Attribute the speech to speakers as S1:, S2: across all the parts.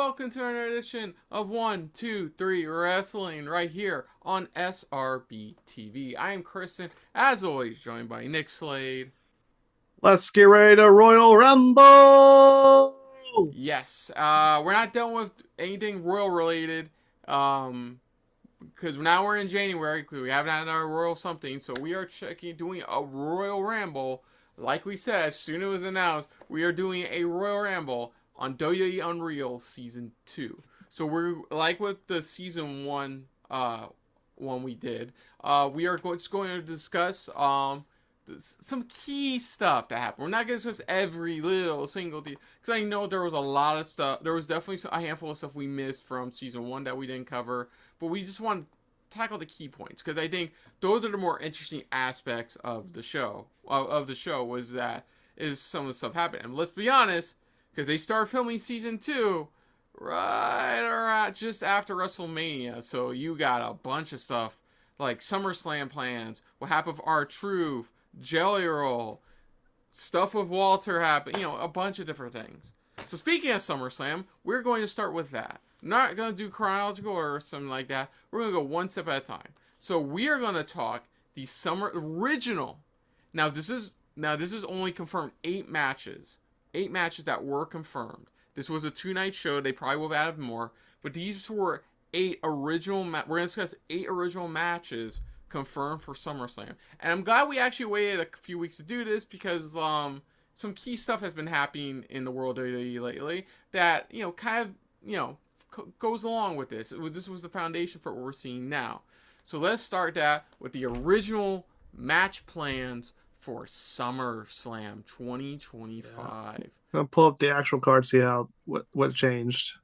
S1: welcome to another edition of 1, 2, 3 Wrestling right here on SRB TV. I am Kristen, as always, joined by Nick Slade.
S2: Let's get ready to Royal Rumble.
S1: Yes, we're not done with anything Royal related, because now we're in January. We haven't had another Royal something, so we are doing a Royal Ramble. Like we said, as soon as it was announced, we are doing a Royal Ramble on WWE Unreal Season 2. So we're like with the Season 1 one we did. We are just going to discuss some key stuff that happened. We're not going to discuss every little single thing, because I know there was a lot of stuff. There was definitely a handful of stuff we missed from Season 1 that we didn't cover, but we just want to tackle the key points, because I think those are the more interesting aspects of the show. Was that is some of the stuff happened. And let's be honest, because they started filming Season 2 right around just after WrestleMania, so you got a bunch of stuff like SummerSlam plans, what happened with R-Truth, Jelly Roll, stuff with Walter happened, a bunch of different things. So speaking of SummerSlam, we're going to start with that. Not going to do chronological or something like that. We're going to go one step at a time. So we are going to talk the summer original. Now this is only confirmed 8 matches. 8 matches that were confirmed. This was a 2-night show. They probably would have added more, but these were 8 original. We're going to discuss 8 original matches confirmed for SummerSlam. And I'm glad we actually waited a few weeks to do this, because some key stuff has been happening in the world of WWE lately that kind of goes along with this. This was the foundation for what we're seeing now. So let's start that with the original match plans for SummerSlam 2025.
S2: I'm gonna pull up the actual card, see what changed.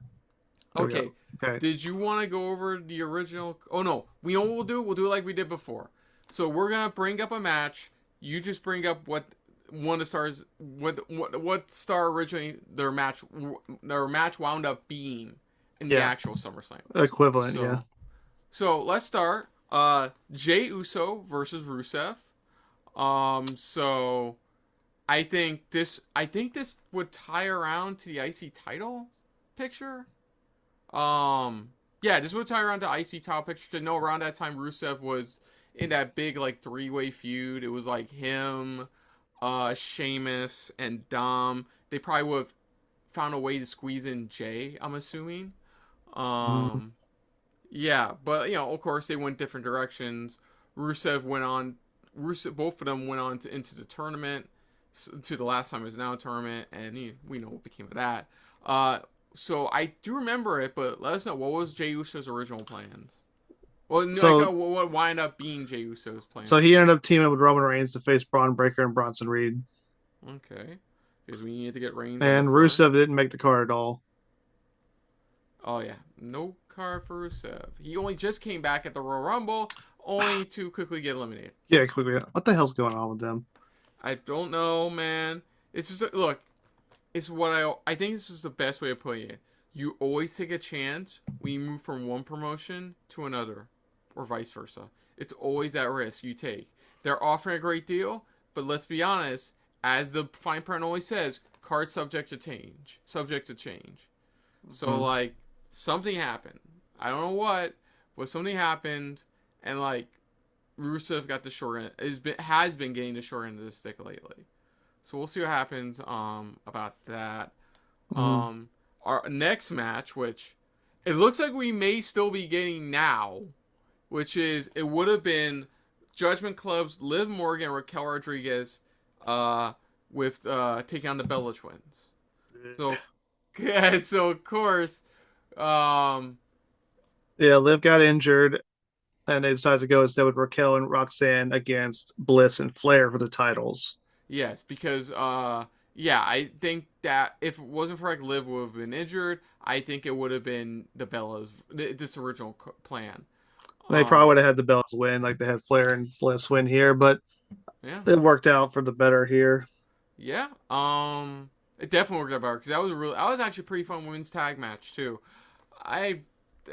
S1: Okay.
S2: Okay.
S1: Did you want to go over the original? Oh no, we'll do it like we did before. So we're gonna bring up a match. You just bring up what one of the stars, what star originally their match wound up being in the actual SummerSlam
S2: Equivalent. Yeah.
S1: So let's start. Jey Uso versus Rusev. So I think this would tie around to the IC title picture. Yeah, this would tie around to IC title picture, because around that time Rusev was in that big like 3-way feud. It was like him, Sheamus, and Dom. They probably would have found a way to squeeze in Jay, I'm assuming.
S2: Mm.
S1: Yeah, but of course they went different directions. Both of them went on into the tournament, to the last time it was now a tournament, and we know what became of that. So I do remember it, but let us know, what was Jey Uso's original plans? Well, what wind up being Jey Uso's plan?
S2: So he ended up teaming with Roman Reigns to face Braun Breaker and Bronson Reed.
S1: Okay, because we needed to get Reigns
S2: And
S1: over.
S2: Rusev didn't make the card at all.
S1: Oh yeah, no card for Rusev. He only just came back at the Royal Rumble, only to quickly get eliminated.
S2: Yeah, quickly. What the hell's going on with them?
S1: I don't know, man. It's just look. It's what I think this is the best way of putting it. You always take a chance when you move from one promotion to another, or vice versa. It's always that risk you take. They're offering a great deal, but let's be honest, as the fine print always says, cards subject to change. Subject to change. So like something happened. I don't know what, but something happened, and like Rusev got the short end. Has been getting the short end of the stick lately. So we'll see what happens about that. Our next match, which it looks like we may still be getting now, which is, it would have been Judgment Club's Liv Morgan and Raquel Rodriguez with taking on the Bella Twins. So yeah, so of course,
S2: Yeah, Liv got injured, and they decided to go instead with Raquel and Roxanne against Bliss and Flair for the titles.
S1: yes, because yeah, I think that if it wasn't for like Liv would have been injured, I think it would have been the Bellas, this original plan.
S2: They probably would have had the Bellas win, like they had Flair and Bliss win here, but
S1: Yeah,
S2: it worked out for the better here.
S1: yeah. It definitely worked out better, because that was actually a pretty fun women's tag match too. I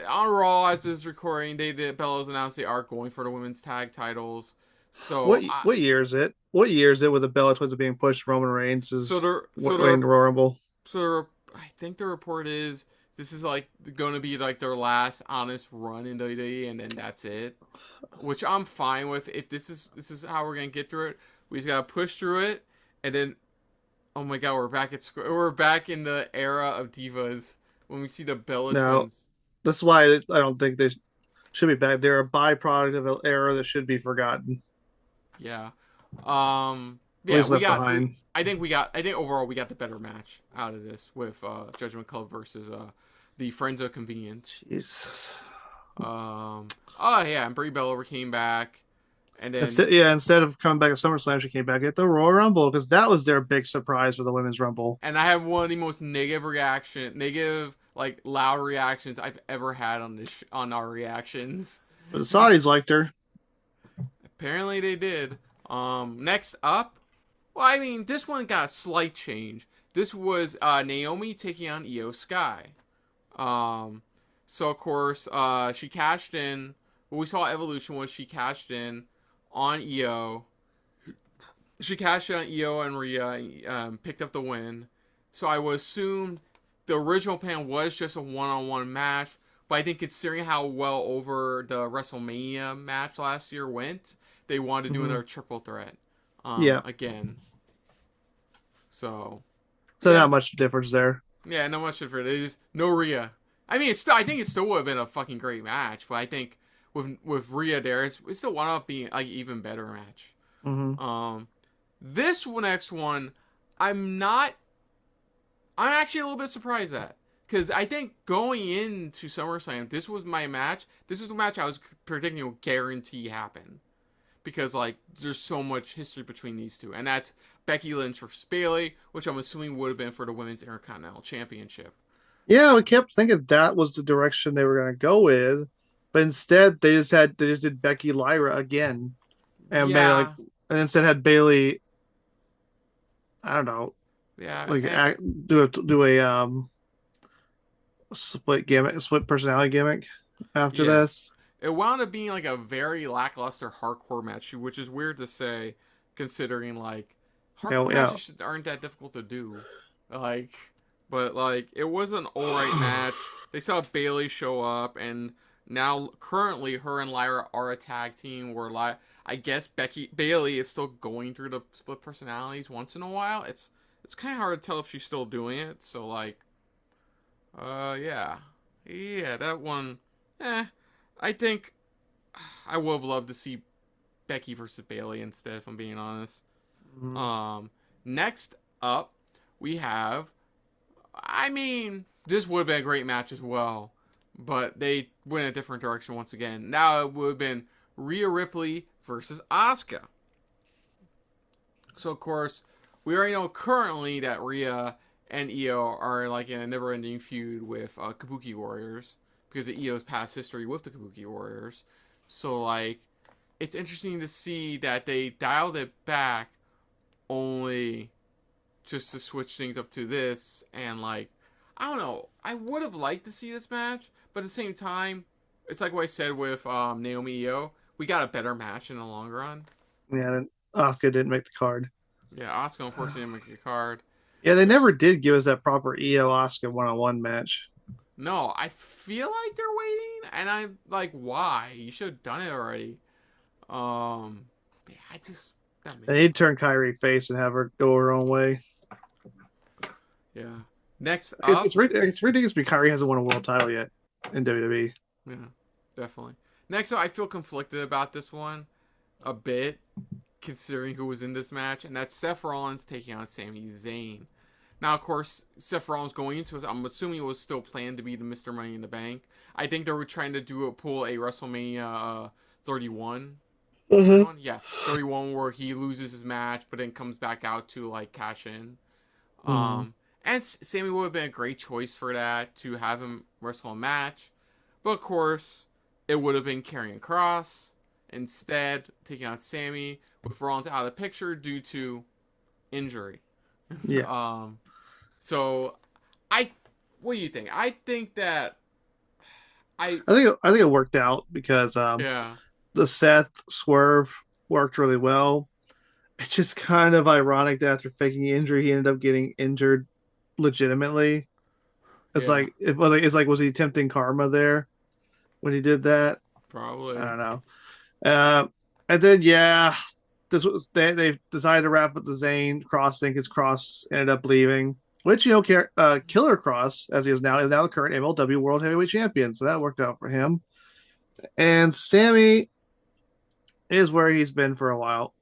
S1: On Raw, as this is recording, the Bellas announced they are going for the women's tag titles. So
S2: What year is it? What year is it with the Bella Twins being pushed? Roman Reigns
S1: so
S2: is
S1: they're so
S2: winning
S1: they're
S2: the Royal Rumble.
S1: so I think the report is this is like going to be like their last honest run in WWE, and then that's it. Which I'm fine with. If this is how we're gonna get through it, we just gotta push through it, and then oh my god, we're back in the era of divas when we see the Bella
S2: Now,
S1: twins.
S2: that's why I don't think they should be back. They're a byproduct of an era that should be forgotten,
S1: Yeah.
S2: at
S1: Yeah,
S2: least left behind.
S1: I think overall we got the better match out of this with Judgment Club versus the Friends of Convenience.
S2: Jesus.
S1: Oh yeah, and Brie Bella came back, and then
S2: Instead of coming back at SummerSlam, she came back at the Royal Rumble because that was their big surprise for the Women's Rumble.
S1: and I had one of the most negative like loud reactions I've ever had on on our reactions.
S2: But the Saudis liked her.
S1: Apparently they did. Next up, well, I mean, this one got a slight change. This was Naomi taking on Io Sky. Um, so of course, she cashed in. What we saw at Evolution was she cashed in on Io. She cashed in on Io and Rhea, picked up the win. So I would assume the original plan was just a one-on-one match. But I think considering how well over the WrestleMania match last year went, they wanted to do
S2: Mm-hmm.
S1: another triple threat.
S2: Yeah.
S1: Again. So
S2: So
S1: yeah,
S2: not much difference there.
S1: yeah, not much different. It is no Rhea. I mean, I think it still would have been a fucking great match, but I think with Rhea there, it still wound up being like even better match.
S2: Mm-hmm.
S1: This next one, I'm not. I'm actually a little bit surprised at because I think going into SummerSlam, this was my match. This is the match I was predicting will guarantee happen because like there's so much history between these two, and that's Becky Lynch versus Bayley, which I'm assuming would have been for the Women's Intercontinental Championship.
S2: Yeah, we kept thinking that was the direction they were going to go with, but instead they just did Becky Lyra again, and made like
S1: Yeah,
S2: and instead had Bayley. I don't know,
S1: yeah,
S2: like do a split gimmick, split personality gimmick after
S1: yeah.
S2: this.
S1: It wound up being like a very lackluster hardcore match, which is weird to say, considering like
S2: Yeah,
S1: hardcore
S2: yeah.
S1: matches aren't that difficult to do. Like, but like it was an alright match. They saw Bayley show up, and now currently her and Lyra are a tag team. Where I guess Bayley is still going through the split personalities once in a while. It's kind of hard to tell if she's still doing it. So like, yeah, yeah, that one. Eh, I think I would have loved to see Becky versus Bayley instead, if I'm being honest.
S2: Mhm.
S1: Um, Next up, we have. I mean, this would have been a great match as well, but they went a different direction once again. Now it would have been Rhea Ripley versus Asuka. So of course, we already know currently that Rhea and Io are like in a never-ending feud with Kabuki Warriors because of Io's past history with the Kabuki Warriors. So like, it's interesting to see that they dialed it back only just to switch things up to this and like, I don't know. I would have liked to see this match, but at the same time, it's like what I said with Naomi Io. We got a better match in the long run.
S2: Yeah, and Asuka didn't make the card.
S1: Yeah, Asuka unfortunately didn't make the card.
S2: Yeah, they
S1: Which
S2: never did give us that proper EO Asuka one-on-one match.
S1: no, I feel like they're waiting, and I'm like, why? You should have done it already. Yeah, I just that made
S2: They need to turn Kyrie face and have her go her own way.
S1: yeah. Next
S2: It's
S1: up,
S2: it's ridiculous because Kyrie hasn't won a world title yet in WWE.
S1: yeah, definitely. Next up, I feel conflicted about this one a bit, considering who was in this match, and that's Seth Rollins taking on Sami Zayn. Now, of course, Seth Rollins going into it, I'm assuming it was still planned to be the Mr. Money in the Bank. I think they were trying to pull a WrestleMania 31.
S2: Mm-hmm.
S1: 31? Yeah, 31 where he loses his match, but then comes back out to, like, cash in.
S2: Mm-hmm.
S1: And Sammy would have been a great choice for that, to have him wrestle a match. But, of course, it would have been Karrion Kross. Instead, taking on Sammy with Rollins out of the picture due to injury.
S2: Yeah,
S1: um, so, what do you think? I think that I,
S2: I think it worked out because
S1: yeah,
S2: the Seth swerve worked really well. It's just kind of ironic that after faking injury, he ended up getting injured legitimately.
S1: Yeah,
S2: Was he tempting karma there when he did that? I
S1: probably.
S2: don't know. Uh, and then yeah, this was they decided to wrap up the Zayn Cross thing because Cross ended up leaving. Which Killer Cross, as he is now the current MLW World Heavyweight Champion, so that worked out for him. And Sammy is where he's been for a while.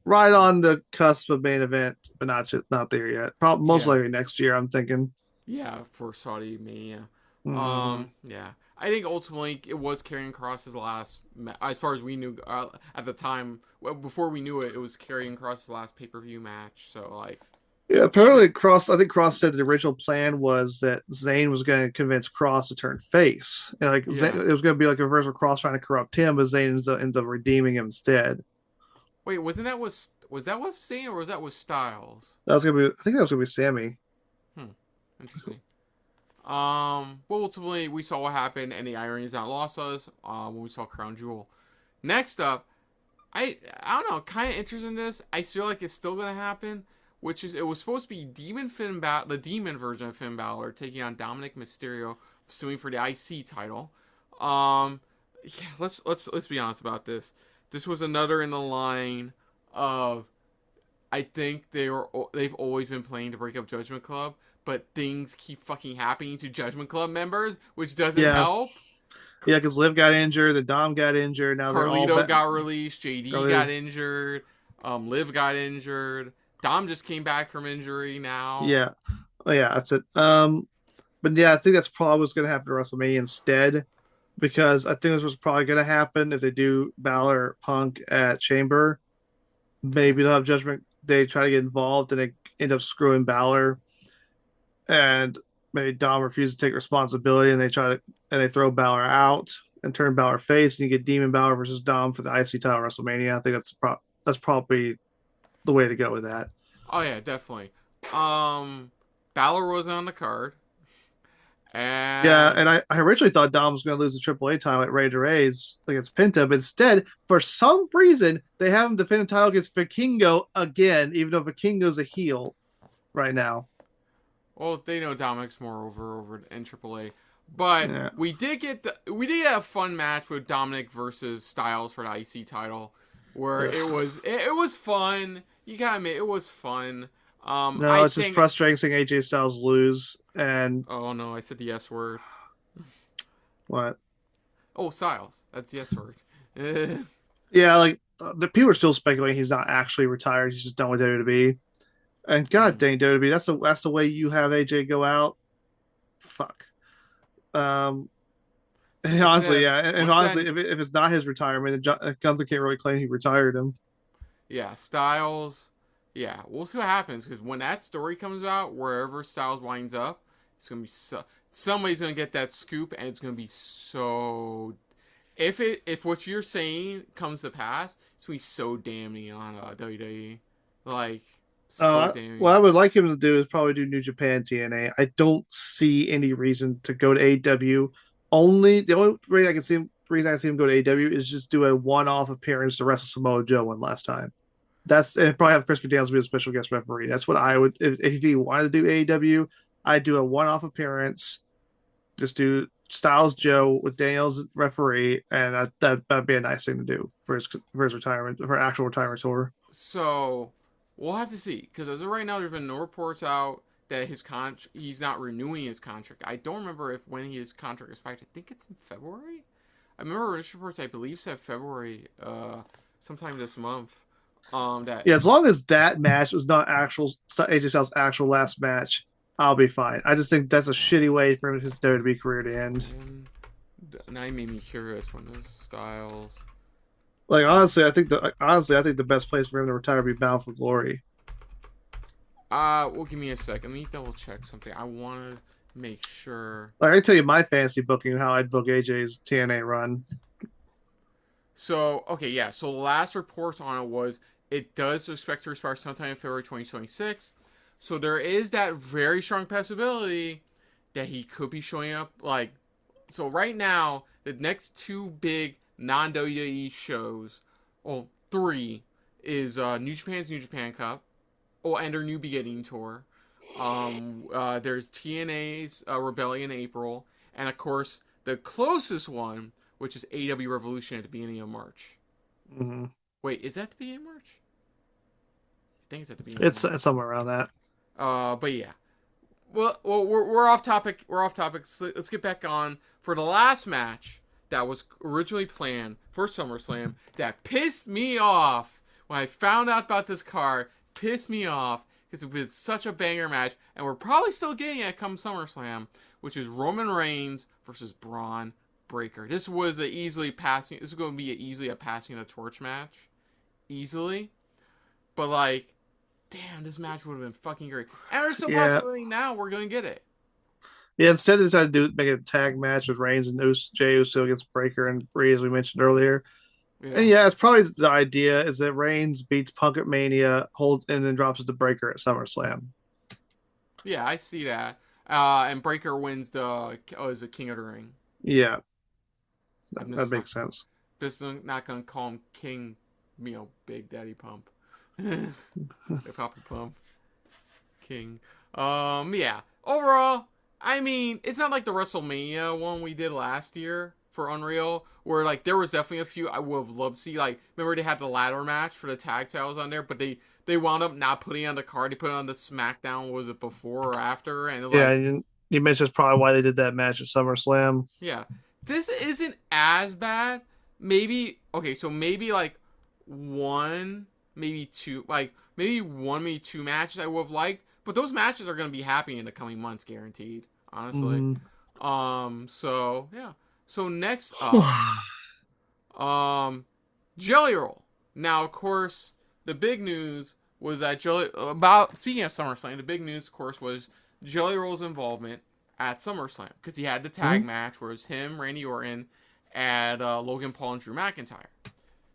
S2: Right on the cusp of main event, but not there yet. Probably most
S1: Yeah,
S2: likely next year. I'm thinking.
S1: yeah, for Saudi Mania.
S2: Mm-hmm.
S1: Yeah, I think ultimately it was Karrion Kross's last, as far as we knew at the time. Well, before we knew it, it was Karrion Kross's last pay-per-view match. So like,
S2: Yeah,
S1: even
S2: apparently Cross. I think Cross said the original plan was that Zayn was going to convince Cross to turn face, and like
S1: yeah.
S2: it was going to be like a reverse of Cross trying to corrupt him, but Zayn ends up redeeming him instead.
S1: Wait, was that with Cena or was that with Styles?
S2: That was gonna be. I think that was gonna be Sammy.
S1: Hmm, interesting. Well, ultimately we saw what happened, and the irony is not lost us. When we saw Crown Jewel. Next up, I don't know, kind of interested in this. I feel like it's still gonna happen, which is it was supposed to be the demon version of Finn Balor taking on Dominic Mysterio, suing for the IC title. Um, yeah, let's be honest about this. This was another in the line of I think they've always been playing to break up Judgment Club, but things keep fucking happening to Judgment Club members, which doesn't
S2: Yeah,
S1: help.
S2: yeah, because Liv got injured, the Dom got injured. Now they're all
S1: Carlito
S2: back.
S1: got released. JD
S2: Really,
S1: got injured. Liv got injured. Dom just came back from injury now.
S2: yeah, oh yeah, that's it. But yeah, I think that's probably what's going to happen to WrestleMania instead, because I think this was probably going to happen if they do Balor Punk at Chamber. Maybe they'll have Judgment. They try to get involved and they end up screwing Balor, and maybe Dom refuses to take responsibility, and they throw Balor out and turn Balor face, and you get Demon Balor versus Dom for the IC title at WrestleMania. I think that's probably the way to go with that.
S1: Oh yeah, definitely. Um, Balor wasn't on the card,
S2: Yeah,
S1: and
S2: and I originally thought Dom was going to lose the AAA title at Rey de Reyes against Penta, but instead, for some reason, they have him defend the title against Vikingo again, even though Vikingo's a heel right now.
S1: well, they know Dominic's more over in AAA. But
S2: Yeah.
S1: we did get a fun match with Dominic versus Styles for the IC title, where
S2: Ugh.
S1: it was fun. You gotta admit it was fun.
S2: No,
S1: I
S2: it's just
S1: think.
S2: frustrating seeing AJ Styles lose. And
S1: Oh no, I said the S word.
S2: what?
S1: Oh, Styles. That's the S word.
S2: Yeah, like the people are still speculating he's not actually retired. He's just done with WWE. And god
S1: Hmm.
S2: dang WWE, that's the way you have AJ go out. Fuck. Um, and
S1: What's
S2: honestly,
S1: that?
S2: yeah, and
S1: What's that?
S2: honestly, if it's not his retirement, then Gunther can't really claim he retired him.
S1: Yeah, Styles. Yeah, we'll see what happens because when that story comes out, wherever Styles winds up, it's gonna be somebody's gonna get that scoop, and it's gonna be so. If what you're saying comes to pass, it's gonna be so damning on WWE, like so
S2: What I
S1: damning.
S2: would like him to do is probably do New Japan TNA. I don't see any reason to go to AEW. The only reason I can see him go to AEW is just do a one-off appearance to wrestle Samoa Joe one last time. And probably have Chris Daniels be a special guest referee. That's what I would if he wanted to do AEW. I'd do a one-off appearance, just do Styles Joe with Daniels referee, and that'd be a nice thing to do for his retirement for actual retirement tour.
S1: So we'll have to see because as of right now, there's been no reports out that he's not renewing his contract. I don't remember if when his contract expired. I think it's in February. I remember news reports. I believe said February, sometime this month. That
S2: Yeah, as long as that match was not AJ Styles' actual last match, I'll be fine. I just think that's a shitty way for his WWE career to end.
S1: when now you made me curious when those Styles.
S2: Like I think the best place for him to retire would be Bound for Glory.
S1: Well, give me a second. Let me double check something. I want to make sure.
S2: Like I tell you my fantasy booking how I'd book AJ's TNA run.
S1: So, okay, yeah. So, the last report on it was it does expect to expire sometime in February 2026. So, there is that very strong possibility that he could be showing up. So right now, the next two big non WWE shows, well, three, is New Japan's New Japan Cup, and their New Beginning tour. There's TNA's Rebellion April, and of course the closest one, which is AW Revolution at the beginning of March.
S2: Hmm.
S1: Wait, is that the beginning of March? I think it's at the beginning of
S2: It's
S1: March.
S2: somewhere around that.
S1: But yeah. Well, we're off topic. We're off topic. So let's get back on for the last match that was originally planned for SummerSlam. That pissed me off when I found out about this card. Pissed me off because it was such a banger match, and we're probably still getting it come SummerSlam, which is Roman Reigns versus Braun Breaker. This was a easily passing. This is going to be easily a passing the torch match, easily. But like, damn, this match would have been fucking great. And there's still
S2: Yeah.
S1: possibility now we're going to get it.
S2: Yeah, instead they decided to make a tag match with Reigns and Jey Uso against Breaker and Bree, as we mentioned earlier. And
S1: Yeah.
S2: yeah, it's probably the idea is that Reigns beats Punk at Mania, holds, and then drops it to Breaker at SummerSlam.
S1: Yeah, I see that. And Breaker wins is it King of the Ring?
S2: Yeah,
S1: I'm
S2: that
S1: just not,
S2: makes sense.
S1: not going to call him King, Big Daddy Pump. Big Papa Pump. King. Yeah. Overall, I mean, it's not like the WrestleMania one we did last year for Unreal, where like there was definitely a few I would have loved to see. Like, remember they had the ladder match for the tag titles on there, but they wound up not putting it on the card. They put it on the SmackDown. Was it before or after? And
S2: Yeah,
S1: like,
S2: you mentioned that's probably why they did that match at SummerSlam.
S1: yeah, this isn't as bad. Maybe okay, so maybe like one, maybe two, like maybe one, maybe two matches I would have liked, but those matches are gonna be happening in the coming months, guaranteed. Honestly.
S2: Mm.
S1: So yeah. So next up, Jelly Roll. Now, of course, the big news was that speaking of SummerSlam, the big news, of course, was Jelly Roll's involvement at SummerSlam because he had the tag
S2: Mhm.
S1: match where it was him, Randy Orton, and Logan Paul and Drew McIntyre.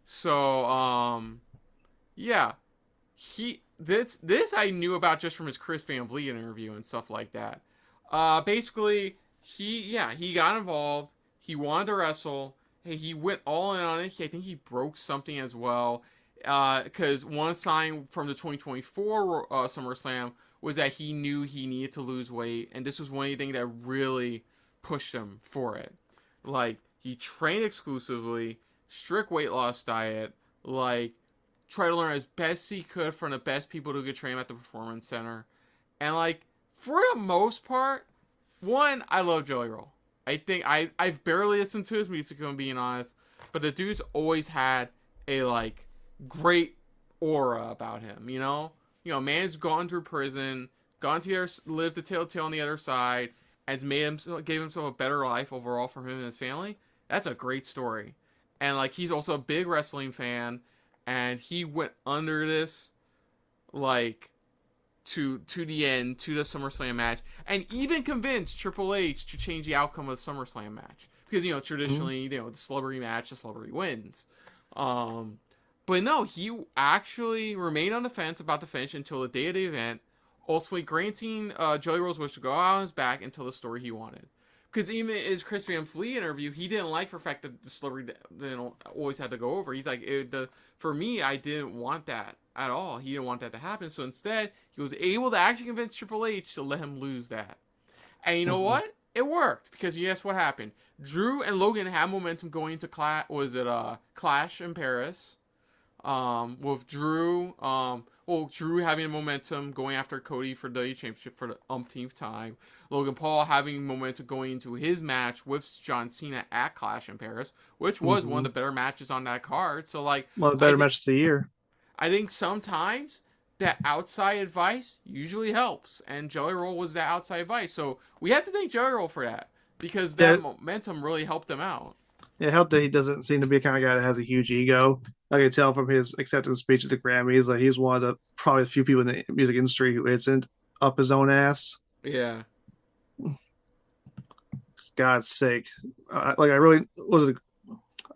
S1: So yeah, this I knew about just from his Chris Van Vliet interview and stuff like that. Basically, he got involved. He wanted to wrestle. Hey, he went all in on it. I think he broke something as well. Because one sign from the 2024 SummerSlam was that he knew he needed to lose weight, and this was one of the things that really pushed him for it. Like, he trained exclusively, strict weight loss diet, like, try to learn as best he could from the best people who could train him at the Performance Center. And, like, for the most part, one, I love Jelly Roll. I think I've barely listened to his music, if I'm being honest, but the dude's always had a, like, great aura about him, you know? Man's gone through prison, gone to lived the telltale on the other side, and gave himself a better life overall for him and his family. That's a great story. And, like, he's also a big wrestling fan, and he went under this, like, to the end, to the SummerSlam match, and even convinced Triple H to change the outcome of the SummerSlam match. Because, traditionally, the celebrity match, the celebrity wins. But no, he actually remained on the fence about the finish until the day of the event, ultimately granting Jelly Roll's wish to go out on his back and tell the story he wanted. Because even in his Chris Van Vliet interview, he didn't like the fact that the celebrity always had to go over. He's like, for me, I didn't want that at all. He didn't want that to happen. So instead, he was able to actually convince Triple H to let him lose that. And you know what? It worked. Because guess what happened? Drew and Logan had momentum going into Clash in Paris. With Drew, Drew having momentum going after Cody for the championship for the umpteenth time. Logan Paul having momentum going into his match with John Cena at Clash in Paris, which was one of the better matches on that card. So, like,
S2: One of the better matches of the year.
S1: I think sometimes that outside advice usually helps, and Jelly Roll was that outside advice. So we have to thank Jelly Roll for that because that momentum really helped him out.
S2: It helped that he doesn't seem to be a kind of guy that has a huge ego. I can tell from his acceptance speech at the Grammys, like he's one of the probably the few people in the music industry who isn't up his own ass.
S1: Yeah.
S2: God's sake, we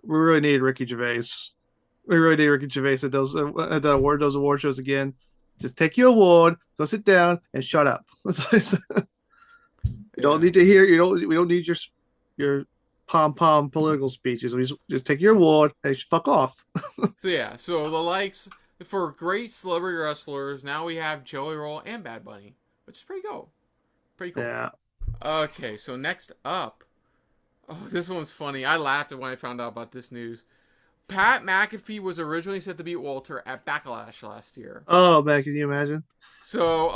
S2: really needed Ricky Gervais. We really need Ricky Gervais at those award shows again. Just take your award, go sit down, and shut up. Don't need to hear. We don't need your pom-pom political speeches. We just take your award and fuck off.
S1: So the likes for great celebrity wrestlers, now we have Jelly Roll and Bad Bunny. which is pretty cool. Pretty cool.
S2: Yeah.
S1: Okay, so next up, oh, this one's funny. I laughed when I found out about this news. Pat McAfee was originally set to beat Walter at Backlash last year.
S2: Oh man, can you imagine?
S1: So,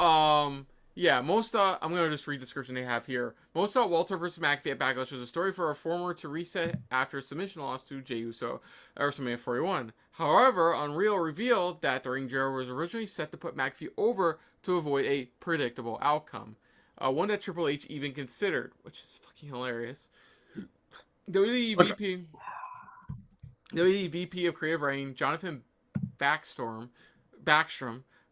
S1: yeah, I'm gonna just read the description they have here. Most thought Walter versus McAfee at Backlash was a story for a former to reset after a submission loss to Jey Uso at WrestleMania 41. However, Unreal revealed that the ring general was originally set to put McAfee over to avoid a predictable outcome. One that Triple H even considered, which is fucking hilarious. WWE
S2: Okay.
S1: VP, WWE VP of Creative Writing, Jonathan Backstrom,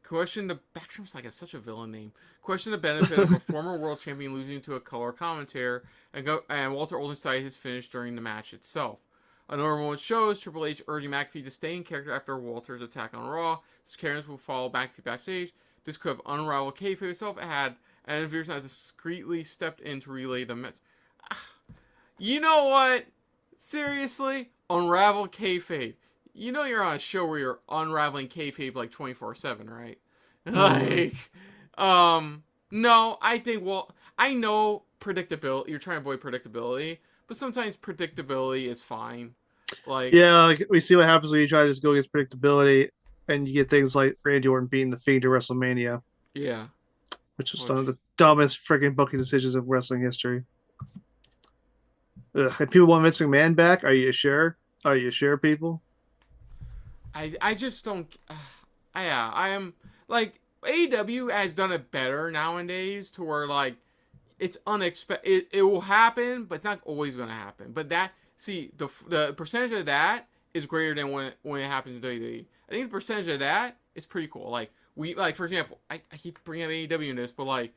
S1: questioned the Backstrom's like such a villain name. Questioned the benefit of a former world champion losing to a color commentator, and Walter Olden cited his finish during the match itself. Another moment shows Triple H urging McAfee to stay in character after Walter's attack on Raw. His characters will follow McAfee backstage. This could have unraveled kayfabe itself. It had, and Veers has discreetly stepped in to relay the message. You know what? Seriously, unravel kayfabe. You know you're on a show where you're unraveling kayfabe like 24/7, right? Like, no, I think, well, I know predictability. You're trying to avoid predictability, but sometimes predictability is fine. Like,
S2: Yeah, like we see what happens when you try to just go against predictability, and you get things like Randy Orton beating the Fiend to WrestleMania,
S1: yeah,
S2: which was
S1: which
S2: one of the dumbest freaking booking decisions of wrestling history. Ugh. And people want Vince McMahon back. Are you sure? Are you sure, people?
S1: I just don't. I am like AEW has done it better nowadays to where like it's unexpected. It will happen, but it's not always going to happen. But that see the percentage of that is greater than when it happens in WWE. I think the percentage of that is pretty cool. Like for example, I keep bringing up AEW in this, but like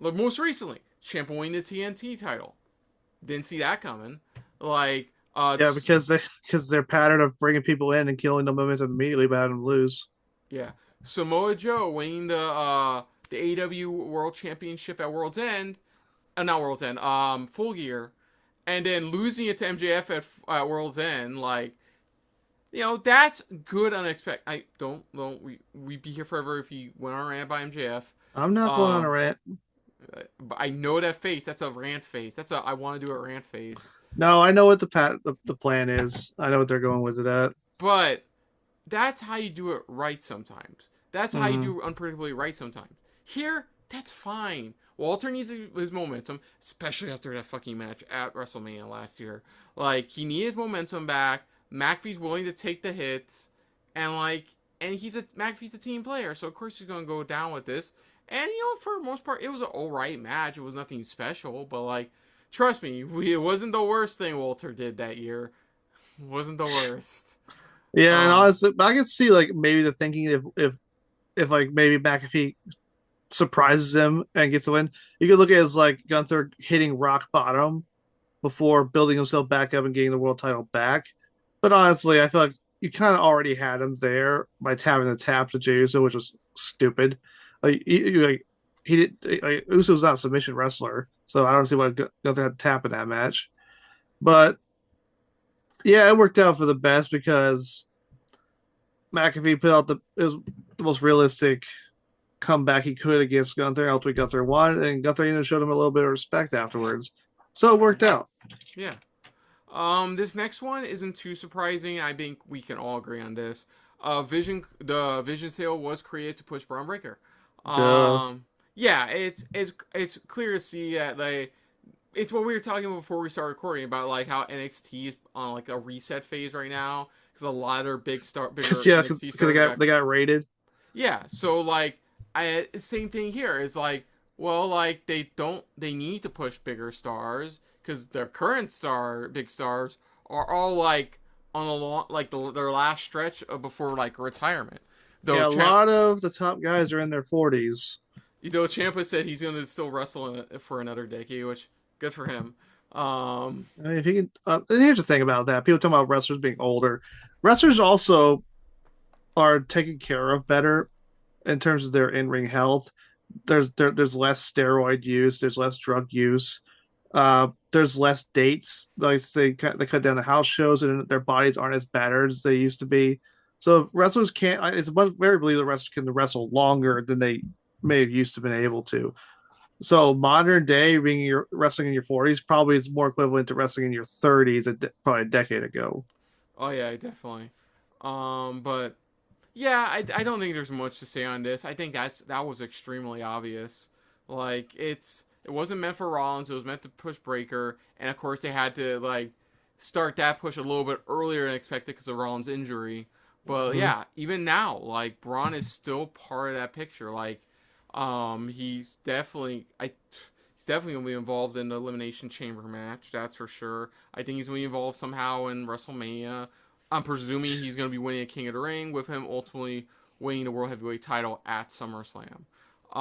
S1: most recently, Ciampa winning the TNT title, didn't see that coming. Like
S2: Yeah, because their pattern of bringing people in and killing the momentum immediately, but having them lose.
S1: yeah, Samoa Joe winning the AEW World Championship at World's End, not World's End, Full Gear, and then losing it to MJF at World's End, like, that's good unexpected. I don't we'd be here forever if he went on a rant by MJF.
S2: I'm not going on a rant.
S1: But I know that face. That's a rant face. That's a I want to do a rant face.
S2: No, I know what the plan is. I know what they're going with it at.
S1: But that's how you do it right sometimes. That's how you
S2: Mm-hmm.
S1: do unpredictably right sometimes. Here, that's fine. Walter needs his momentum, especially after that fucking match at WrestleMania last year. Like, he needs his momentum back. McAfee's willing to take the hits, and McAfee's a team player, so of course he's gonna go down with this. And for the most part, it was an alright match. It was nothing special, but like, trust me, it wasn't the worst thing Walter did that year. It wasn't the worst.
S2: Yeah, and
S1: Um,
S2: honestly, I could see like maybe the thinking if like maybe McAfee surprises him and gets a win, you could look at it as like Gunther hitting rock bottom before building himself back up and getting the world title back. But honestly, I feel like you kind of already had him there by tapping the tap to Jey Uso, which was stupid. Like he did. Like, Uso's not a submission wrestler, so I don't see why Gunther had to tap in that match. But yeah, it worked out for the best because McAfee put out it was the most realistic comeback he could against Gunther. Ultimately, Gunther won, and Gunther even showed him a little bit of respect afterwards. So it worked out.
S1: yeah. This next one isn't too surprising. I think we can all agree on this. The Vision sale was created to push Braun Breaker.
S2: Duh.
S1: Yeah, it's clear to see that it's what we were talking about before we started recording about like how NXT is on like a reset phase right now because a lot of bigger
S2: Yeah,
S1: NXT
S2: because
S1: stars
S2: they got raided.
S1: yeah. So like same thing here. It's like well like they need to push bigger stars because their current big stars are all like on a long their last stretch before like retirement. Though
S2: Yeah, a lot of the top guys are in their 40s.
S1: Ciampa said he's going to still wrestle for another decade, which good for him.
S2: I mean, if he can, and here's the thing about that: people talk about wrestlers being older. Wrestlers also are taken care of better in terms of their in-ring health. There's less steroid use. There's less drug use. There's less dates. Like they cut down the house shows, and their bodies aren't as battered as they used to be. So if wrestlers can't. It's very believable that wrestlers can wrestle longer than they may have used to been able to. So modern day being your wrestling in your 40s probably is more equivalent to wrestling in your 30s, probably a decade ago.
S1: Oh yeah, definitely. But yeah, I don't think there's much to say on this. I think that was extremely obvious. Like it wasn't meant for Rollins. It was meant to push Breaker, and of course they had to like start that push a little bit earlier than expected because of Rollins' injury. But
S2: Mhm.
S1: yeah, even now, like Braun is still part of that picture. Like, he's definitely gonna be involved in the Elimination Chamber match. That's for sure. I think he's gonna be involved somehow in WrestleMania. I'm presuming he's gonna be winning a King of the Ring with him ultimately winning the World Heavyweight title at SummerSlam.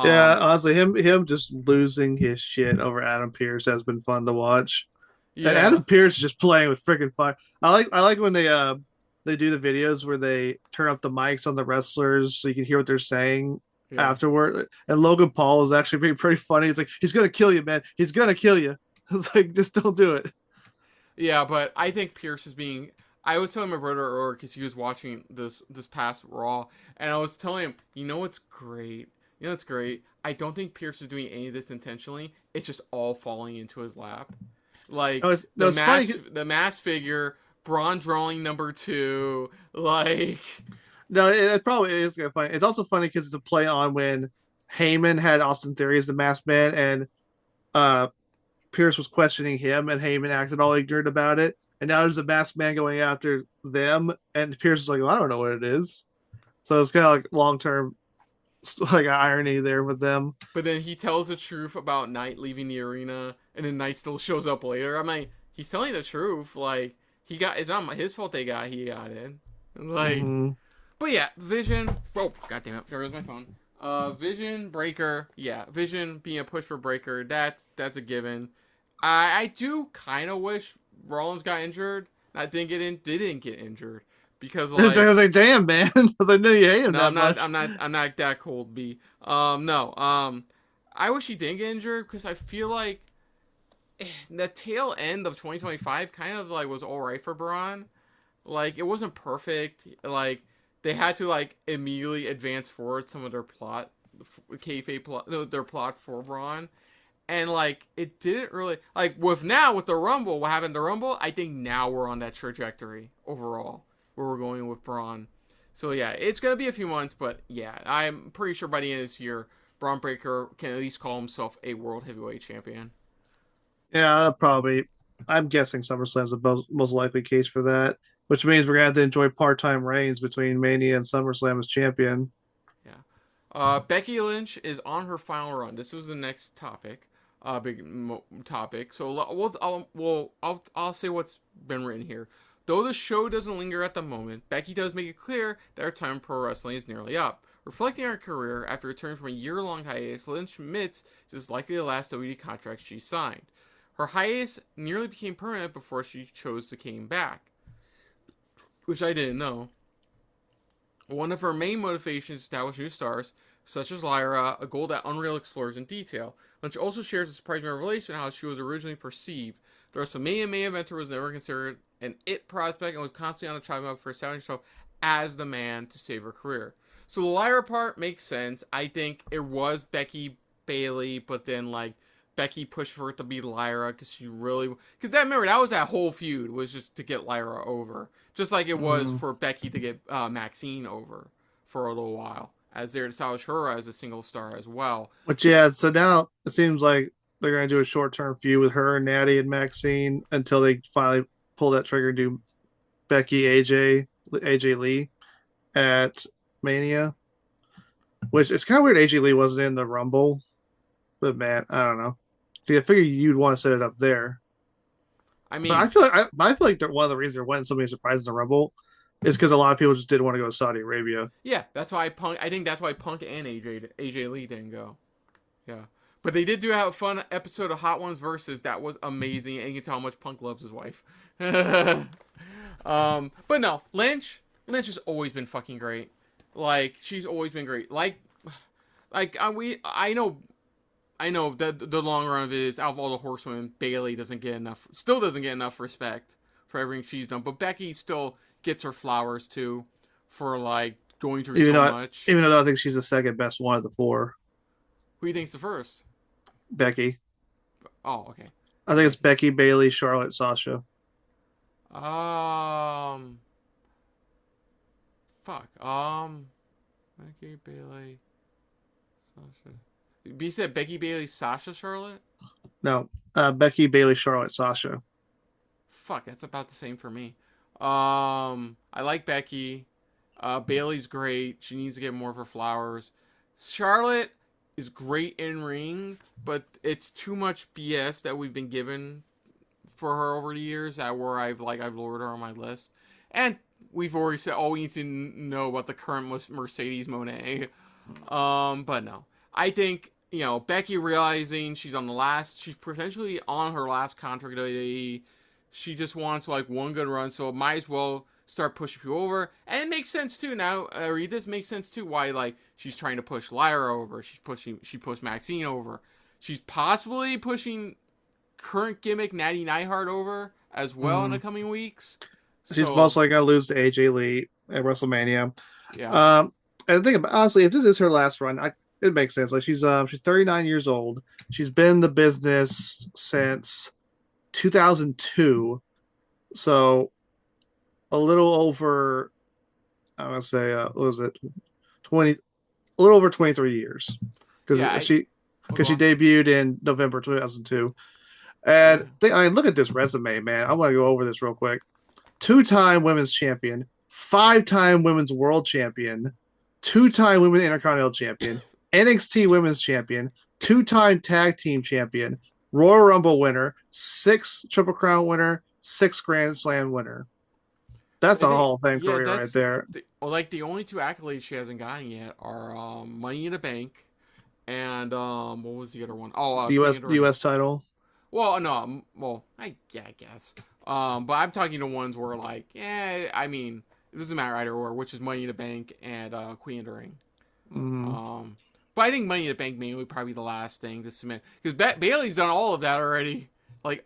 S2: Yeah,
S1: Um,
S2: honestly, him just losing his shit over Adam Pearce has been fun to watch. And
S1: yeah,
S2: Adam Pearce is just playing with freaking fire. I like when they do the videos where they turn up the mics on the wrestlers so you can hear what they're saying
S1: yeah.
S2: afterward. And Logan Paul is actually being pretty funny. He's like, he's gonna kill you, man. He's gonna kill you. It's like, just don't do it.
S1: Yeah, but I think Pierce is being. I was telling my brother earlier because he was watching this past Raw, and I was telling him, you know what's great? You know what's great? I don't think Pierce is doing any of this intentionally. It's just all falling into his lap. Like
S2: No, it's funny.
S1: the mass figure, Braun drawing number two, like
S2: No, it probably is gonna funny. It's also funny because it's a play on when Heyman had Austin Theory as the masked man, and uh Pierce was questioning him, and Heyman acted all ignorant about it. And now there's a masked man going after them, and Pierce is like, well, I don't know what it is. So it's kind of like long term, like irony there with them.
S1: but then he tells the truth about Knight leaving the arena, and then Knight still shows up later. I'm like, he's telling the truth. Like it's not his fault he got in. Like,
S2: Mm-hmm.
S1: but yeah, Vision. Oh, god damn it! There goes my phone. Vision Breaker. Yeah, Vision being a push for Breaker. That's a given. I do kind of wish Rollins got injured. I didn't get injured because
S2: I
S1: like
S2: was like, damn, man. I was like, no, you hate him
S1: no,
S2: that much.
S1: I'm not that cold. B. No. I wish he didn't get injured because I feel like the tail end of 2025 kind of like was all right for Braun. Like it wasn't perfect. Like they had to like immediately advance forward some of their plot, kayfabe plot, no, their plot for Braun, and like it didn't really like with the Rumble. What happened to Rumble? I think now we're on that trajectory overall where we're going with Braun. So yeah, it's gonna be a few months, but yeah, I'm pretty sure by the end of this year, Braun Breaker can at least call himself a world heavyweight champion.
S2: Yeah, probably. I'm guessing SummerSlam's the most likely case for that, which means we're gonna have to enjoy part-time reigns between Mania and SummerSlam as champion.
S1: Yeah. Becky Lynch is on her final run. This was the next topic, topic. So I'll say what's been written here. Though the show doesn't linger at the moment, Becky does make it clear that her time in pro wrestling is nearly up. Reflecting on her career after returning from a year-long hiatus, Lynch admits this is likely the last WWE contract she signed. Her hiatus nearly became permanent before she chose to came back, which I didn't know. One of her main motivations is to establish new stars, such as Lyra, a goal that Unreal explores in detail. Lynch also shares a surprising revelation how she was originally perceived. The WrestleMania main eventer was never considered an it prospect and was constantly on the chopping block for establishing herself as the man to save her career. So the Lyra part makes sense. I think it was Becky Bayley, but then like Becky pushed for it to be Lyra because she really that was that whole feud was just to get Lyra over, just like it was
S2: Mm.
S1: for Becky to get Maxine over for a little while as they established her as a single star as well.
S2: But yeah, so now it seems like they're gonna do a short-term feud with her, Natty, and Maxine until they finally pull that trigger and do Becky, AJ Lee at Mania. Which it's kind of weird. AJ Lee wasn't in the Rumble, but man, I don't know. I figure you'd want to set it up there.
S1: I
S2: But I
S1: mean,
S2: feel like one of the reasons there wasn't so many surprises in the Rumble is because a lot of people just didn't want to go to Saudi Arabia.
S1: yeah, that's why Punk. I think that's why Punk and AJ Lee didn't go. Yeah. But they did do have a fun episode of Hot Ones Versus that was amazing, and you can tell how much Punk loves his wife. But no, Lynch has always been fucking great. Like she's always been great. I know that the long run of it is out of all the horsewomen, Bayley still doesn't get enough respect for everything she's done. But Becky still gets her flowers too for like going through
S2: Even
S1: so
S2: though
S1: much.
S2: even though I think she's the second best one of the four.
S1: Who do you think's the first?
S2: Becky.
S1: Oh, okay.
S2: I think it's
S1: Becky.
S2: Becky, Bayley, Charlotte, Sasha.
S1: Um, fuck. Becky Bayley, Sasha. You said Becky Bayley, Sasha, Charlotte.
S2: No, Becky, Bayley, Charlotte, Sasha.
S1: Fuck, that's about the same for me. I like Becky. Bayley's great. She needs to get more of her flowers. Charlotte is great in ring, but it's too much BS that we've been given for her over the years that where I've lowered her on my list. And we've already said all we need to know about the current Mercedes Monet. But no. I think, Becky realizing she's potentially on her last contract at AE. She just wants one good run, so it might as well start pushing people over. And it makes sense too now. This makes sense too why she's trying to push Lyra over. She pushed Maxine over. She's possibly pushing current gimmick Natty Neidhart over as well in the coming weeks.
S2: She's most likely gonna lose to AJ Lee at WrestleMania.
S1: Yeah.
S2: And think about honestly, if this is her last run, it makes sense. She's 39 years old. She's been in the business since 2002, so a little over. I want to say, what was it? 20, a little over 23 years, because she debuted in November 2002. And look at this resume, man. I want to go over this real quick. 2-time women's champion, 5-time women's world champion, 2-time women's intercontinental champion, NXT women's champion, 2-time tag team champion, Royal Rumble winner, 6 Triple Crown winner, 6 Grand Slam winner. That's a Hall of Fame career right there.
S1: The only 2 accolades she hasn't gotten yet are Money in the Bank and what was the other one? Oh,
S2: the US title.
S1: Well, no, I guess. But I'm talking to ones where it doesn't matter either or, which is Money in the Bank and Queen of the Ring.
S2: Mm.
S1: But I think Money in the Bank mainly would probably be the last thing to cement, because Bayley's done all of that already,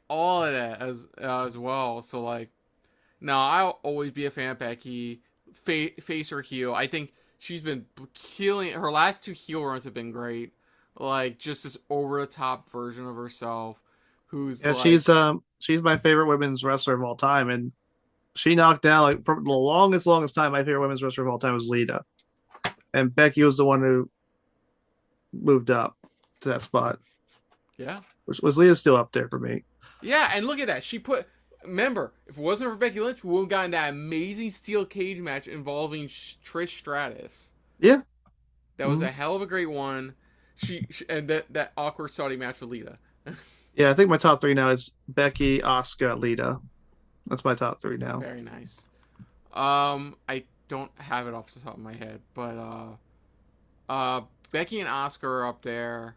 S1: all of that as well. So no, I'll always be a fan of Becky, face or heel. I think she's been killing. Her last 2 heel runs have been great. Just this over the top version of herself. She's
S2: my favorite women's wrestler of all time, and she knocked down for the longest time. My favorite women's wrestler of all time was Lita, and Becky was the one who moved up to that spot.
S1: Yeah,
S2: which was Lita still up there for me.
S1: Yeah, and look at that. Remember, if it wasn't for Becky Lynch, we would have gotten that amazing steel cage match involving Trish Stratus.
S2: Yeah,
S1: that was a hell of a great one. And that awkward Saudi match with Lita.
S2: Yeah, I think my top 3 now is Becky, Asuka, Lita. That's my top 3 now.
S1: Very nice. I don't have it off the top of my head, but Becky and Asuka are up there.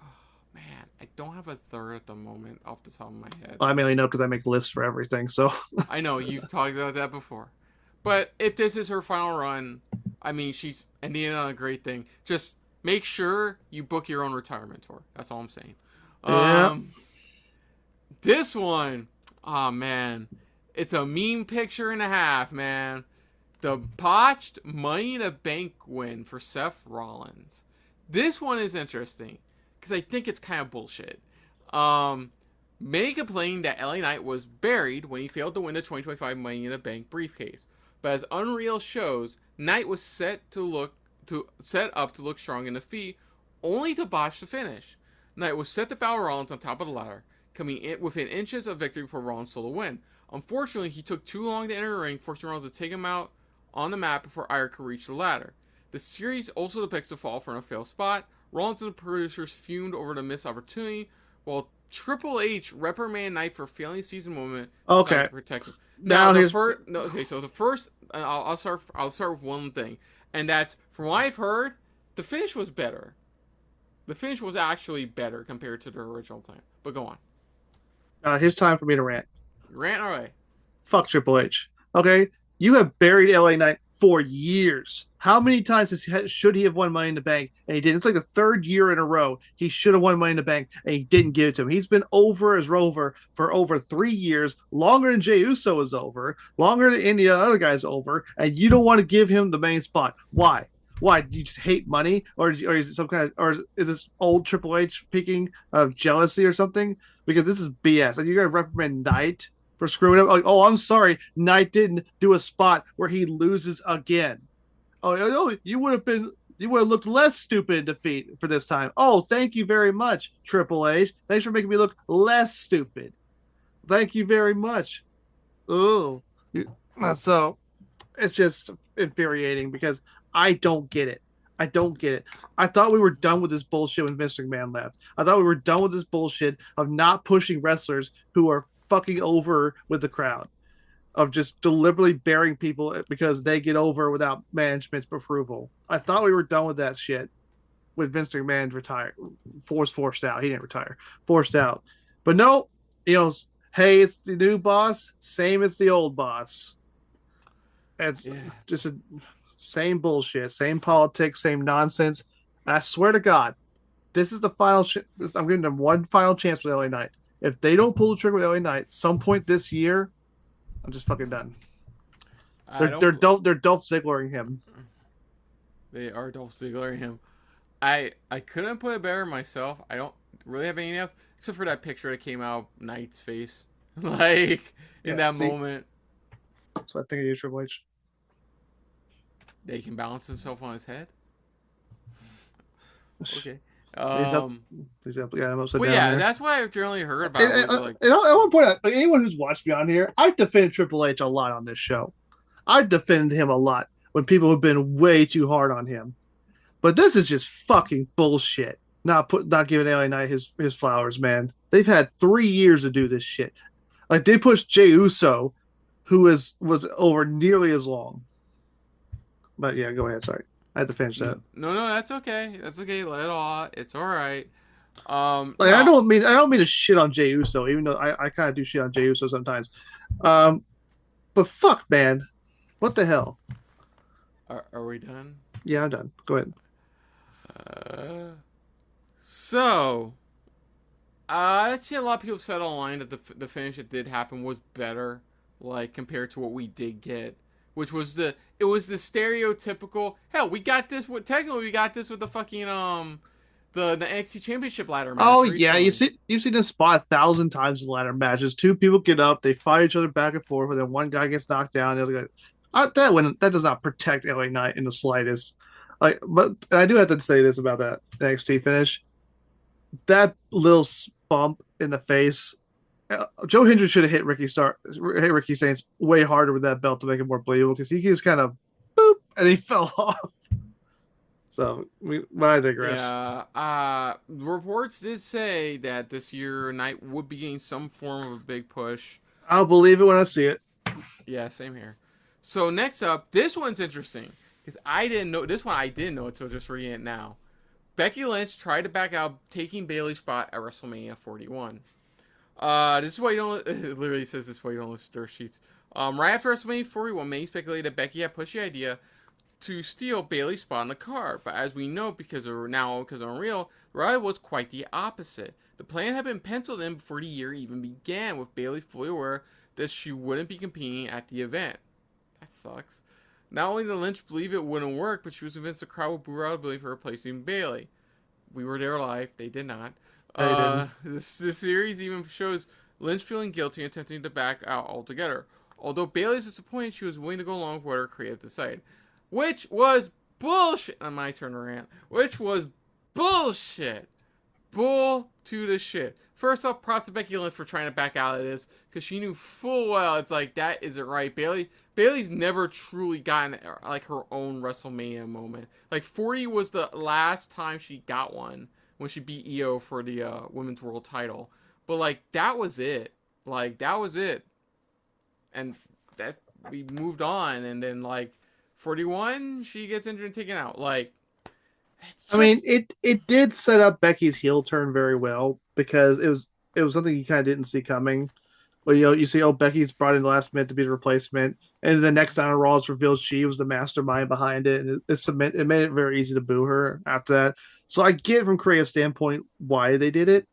S1: Oh, man, I don't have a third at the moment off the top of my head.
S2: I mainly know because I make lists for everything, so.
S1: I know, you've talked about that before. But if this is her final run, she's ending on a great thing. Just make sure you book your own retirement tour. That's all I'm saying.
S2: Yeah.
S1: This one, oh man, it's a meme picture and a half, man. The botched Money in the Bank win for Seth Rollins. This one is interesting because I think it's kind of bullshit. Many complained that LA Knight was buried when he failed to win the 2025 Money in the Bank briefcase, but as Unreal shows, Knight was set up to look strong in defeat, only to botch the finish. Knight was set to battle Rollins on top of the ladder, coming in within inches of victory before Rollins stole the win. Unfortunately, he took too long to enter the ring, forcing Rollins to take him out on the mat before Iyer could reach the ladder. The series also depicts the fall from a failed spot. Rollins and the producers fumed over the missed opportunity, while Triple H reprimanded Knight for failing the season moment.
S2: Okay.
S1: I'll start with one thing, and that's, from what I've heard, the finish was better. The finish was actually better compared to the original plan. But go on.
S2: Here's time for me to rant.
S1: Rant away.
S2: Fuck Triple H. Okay? You have buried LA Knight for years. How many times should he have won Money in the Bank and he didn't? It's like the 3rd year in a row he should have won Money in the Bank and he didn't give it to him. He's been over as Rover for over 3 years, longer than Jey Uso is over, longer than any other guy's over, and you don't want to give him the main spot. Why? Why? Do you just hate money, or is it some kind of, or is this old Triple H speaking of jealousy or something? Because this is BS. Like, you're gonna reprimand Knight for screwing up. Like, oh, I'm sorry, Knight didn't do a spot where he loses again. Oh, no, you would have looked less stupid in defeat for this time. Oh, thank you very much, Triple H. Thanks for making me look less stupid. Thank you very much. Oh, so it's just infuriating because I don't get it. I don't get it. I thought we were done with this bullshit when Vince McMahon left. I thought we were done with this bullshit of not pushing wrestlers who are fucking over with the crowd, of just deliberately burying people because they get over without management's approval. I thought we were done with that shit with Vince McMahon retired, forced out. He didn't retire, forced out. But no, you know, hey, it's the new boss, same as the old boss. It's just a same bullshit, same politics, same nonsense. I swear to God, this is the final. I'm giving them one final chance with LA Knight. If they don't pull the trigger with LA Knight, some point this year, I'm just fucking done. They're Dolph Zigglering him.
S1: They are Dolph Zigglering him. I couldn't put it better myself. I don't really have anything else except for that picture that came out of Knight's face, like in that moment.
S2: That's what I think of you, Triple H.
S1: They can balance himself on his head. Okay.
S2: He's up, yeah, I'm upside
S1: well,
S2: down
S1: yeah,
S2: there.
S1: That's what I've generally heard about.
S2: I want to point out, like, anyone who's watched me on here, I've defended Triple H a lot on this show. I've defended him a lot when people have been way too hard on him. But this is just fucking bullshit. Not giving LA Knight his flowers, man. They've had 3 years to do this shit. Like, they pushed Jey Uso, who was over nearly as long. But yeah, go ahead. Sorry, I had to finish that.
S1: No, that's okay. That's okay. Let it all out. It's all right.
S2: Like, no. I don't mean to shit on Jey Uso, even though I kind of do shit on Jey Uso sometimes. But fuck, man, what the hell?
S1: Are we done?
S2: Yeah, I'm done. Go ahead.
S1: So, I've seen a lot of people said online that the finish that did happen was better, like compared to what we did get, which was the stereotypical. Hell, we got this. Technically, we got this with the fucking the NXT Championship ladder match.
S2: Oh yeah, you've seen this spot 1,000 times in ladder matches. Two people get up, they fight each other back and forth, and then one guy gets knocked down. The other guy, that does not protect LA Knight in the slightest. Like, but I do have to say this about that NXT finish. That little bump in the face. Joe Hendry should have hit Ricky Saints way harder with that belt to make it more believable, because he just kind of boop and he fell off. So I digress.
S1: Yeah. Reports did say that this year Knight would be getting some form of a big push.
S2: I'll believe it when I see it.
S1: Yeah, same here. So next up, this one's interesting because I didn't know this one. I didn't know it, so just reading it now. Becky Lynch tried to back out, taking Bayley's spot at WrestleMania 41. This is why you don't. It literally says this is why you don't listen to dirt sheets. Right after WrestleMania 41, many speculated that Becky had pushed the idea to steal Bayley's spot in the card, but as we know, because of Unreal, reality was quite the opposite. The plan had been penciled in before the year even began, with Bayley fully aware that she wouldn't be competing at the event. That sucks. Not only did Lynch believe it wouldn't work, but she was convinced the crowd would boo her out of belief for replacing Bayley. We were there live. They did not. This series even shows Lynch feeling guilty and attempting to back out altogether. Although Bayley is disappointed, she was willing to go along with what her creative decided. Which was bullshit. On my turn to rant. Which was bullshit. Bull to the shit. First off, props to Becky Lynch for trying to back out of this, because she knew full well it's like, that isn't right. Bayley's never truly gotten like her own WrestleMania moment. Like 40 was the last time she got one, when she beat Io for the women's world title. But like, that was it. Like, that was it. And that we moved on, and then like 41, she gets injured and taken out. Like,
S2: I mean, it did set up Becky's heel turn very well, because it was something you kind of didn't see coming. Well, you see, Becky's brought in the last minute to be the replacement, and the next time Raw is revealed she was the mastermind behind it, and it made it very easy to boo her after that. So I get from creative standpoint why they did it.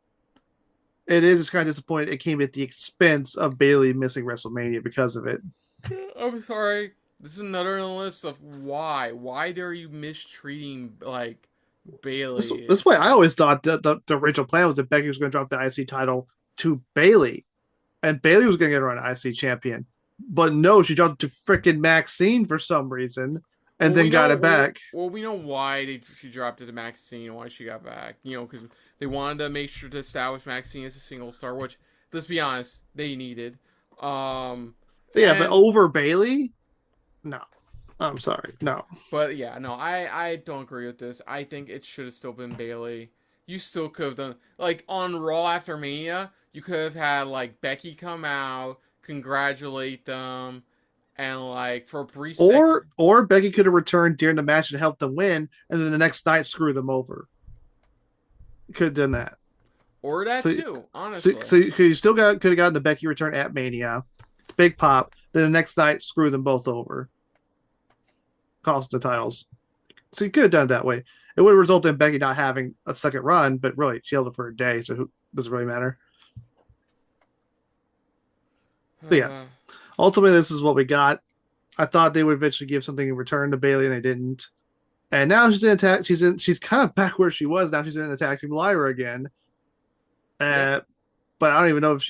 S2: It is kind of disappointing it came at the expense of Bayley missing WrestleMania because of it.
S1: I'm sorry. This is another on the list of why. Why are you mistreating like Bayley?
S2: This way, I always thought that the original plan was that Becky was going to drop the IC title to Bayley, and Bayley was going to get her an IC champion. But no, she dropped it to freaking Maxine for some reason, and
S1: Well,
S2: then got it back.
S1: we know why she dropped it to Maxine and why she got back. You know, because they wanted to make sure to establish Maxine as a single star, which, let's be honest, they needed.
S2: Yeah, but over Bayley? No. I'm sorry. No.
S1: But yeah, no, I don't agree with this. I think it should have still been Bayley. You still could have done, like, on Raw after Mania, you could have had, like, Becky come out, congratulate them, and, like, for a brief second.
S2: Or Becky could have returned during the match and helped them win, and then the next night screw them over. Could have done that.
S1: Or that too, honestly.
S2: So you still could have gotten the Becky return at Mania, big pop. Then the next night screw them both over, cost the titles. So you could have done it that way. It would have resulted in Becky not having a second run, but really she held it for a day, so does it really matter? But yeah, ultimately this is what we got. I thought they would eventually give something in return to Bayley, and they didn't. And now she's in attack. She's kind of back where she was. Now she's in attack team Lyra again. But I don't even know if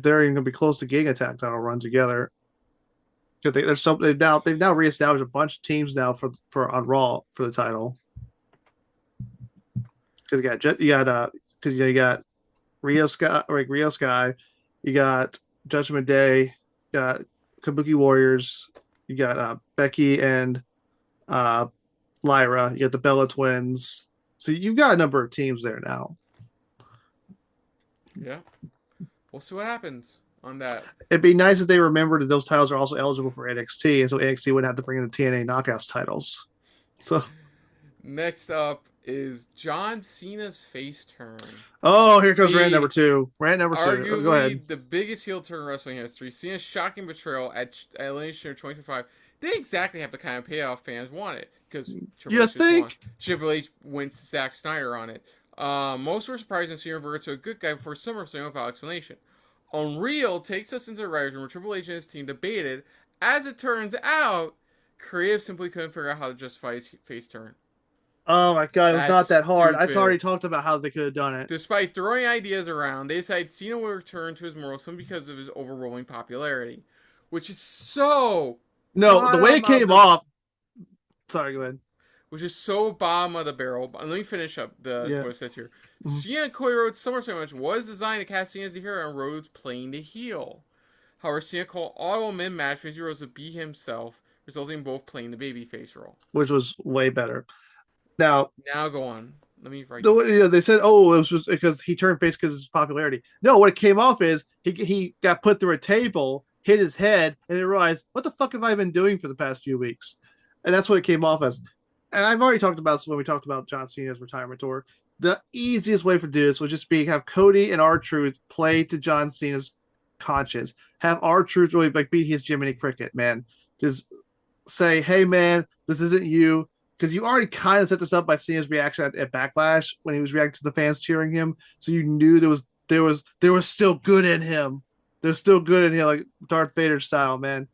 S2: they're even going to be close to getting a tag title run together. Because they've now reestablished a bunch of teams now for on Raw for the title. Because you got Rio Sky, you got Judgment Day, you got Kabuki Warriors, you got Becky and Lyra, you got the Bella Twins. So you've got a number of teams there now.
S1: Yeah. We'll see what happens on that.
S2: It'd be nice if they remembered that those titles are also eligible for NXT, and so NXT wouldn't have to bring in the TNA Knockouts titles. So
S1: next up is John Cena's face turn.
S2: Oh, here comes rant number two.
S1: Arguably
S2: go ahead.
S1: The biggest heel turn in wrestling history. Cena's shocking betrayal at Lynch 2025 didn't exactly have the kind of payoff fans wanted, because Triple H went to Zack Snyder on it. Most were surprised when Cena reverted to a good guy before SummerSlam without explanation. Unreal takes us into the writers' room where Triple H and his team debated. As it turns out, creative simply couldn't figure out how to justify his face turn.
S2: Oh my god, it was not that hard. I've already talked about how they could have done it.
S1: Despite throwing ideas around, they decided Cena would return to his morals simply because of his overwhelming popularity. Which is so...
S2: No, the way it came off... Sorry, go ahead.
S1: Which is so bottom of the barrel. Let me finish up what it says here. Mm-hmm. Cena and Cody Rhodes' SummerSlam match was designed to cast Cena as a hero and Rhodes playing the heel. However, Cena called auto mid-match for Rhodes to be himself, resulting in both playing the babyface role.
S2: Which was way better. Now
S1: go on. Let me write
S2: they said, oh, it was just because he turned face because of his popularity. No, what it came off is he got put through a table, hit his head, and he realized, what the fuck have I been doing for the past few weeks? And that's what it came off as. And I've already talked about this when we talked about John Cena's retirement tour. The easiest way for do this would just be have Cody and R-Truth play to John Cena's conscience. Have R-Truth really be his Jiminy Cricket, man. Just say, hey, man, this isn't you. Because you already kind of set this up by Cena's reaction at Backlash when he was reacting to the fans cheering him. So you knew there was still good in him. There's still good in him, like Darth Vader style, man.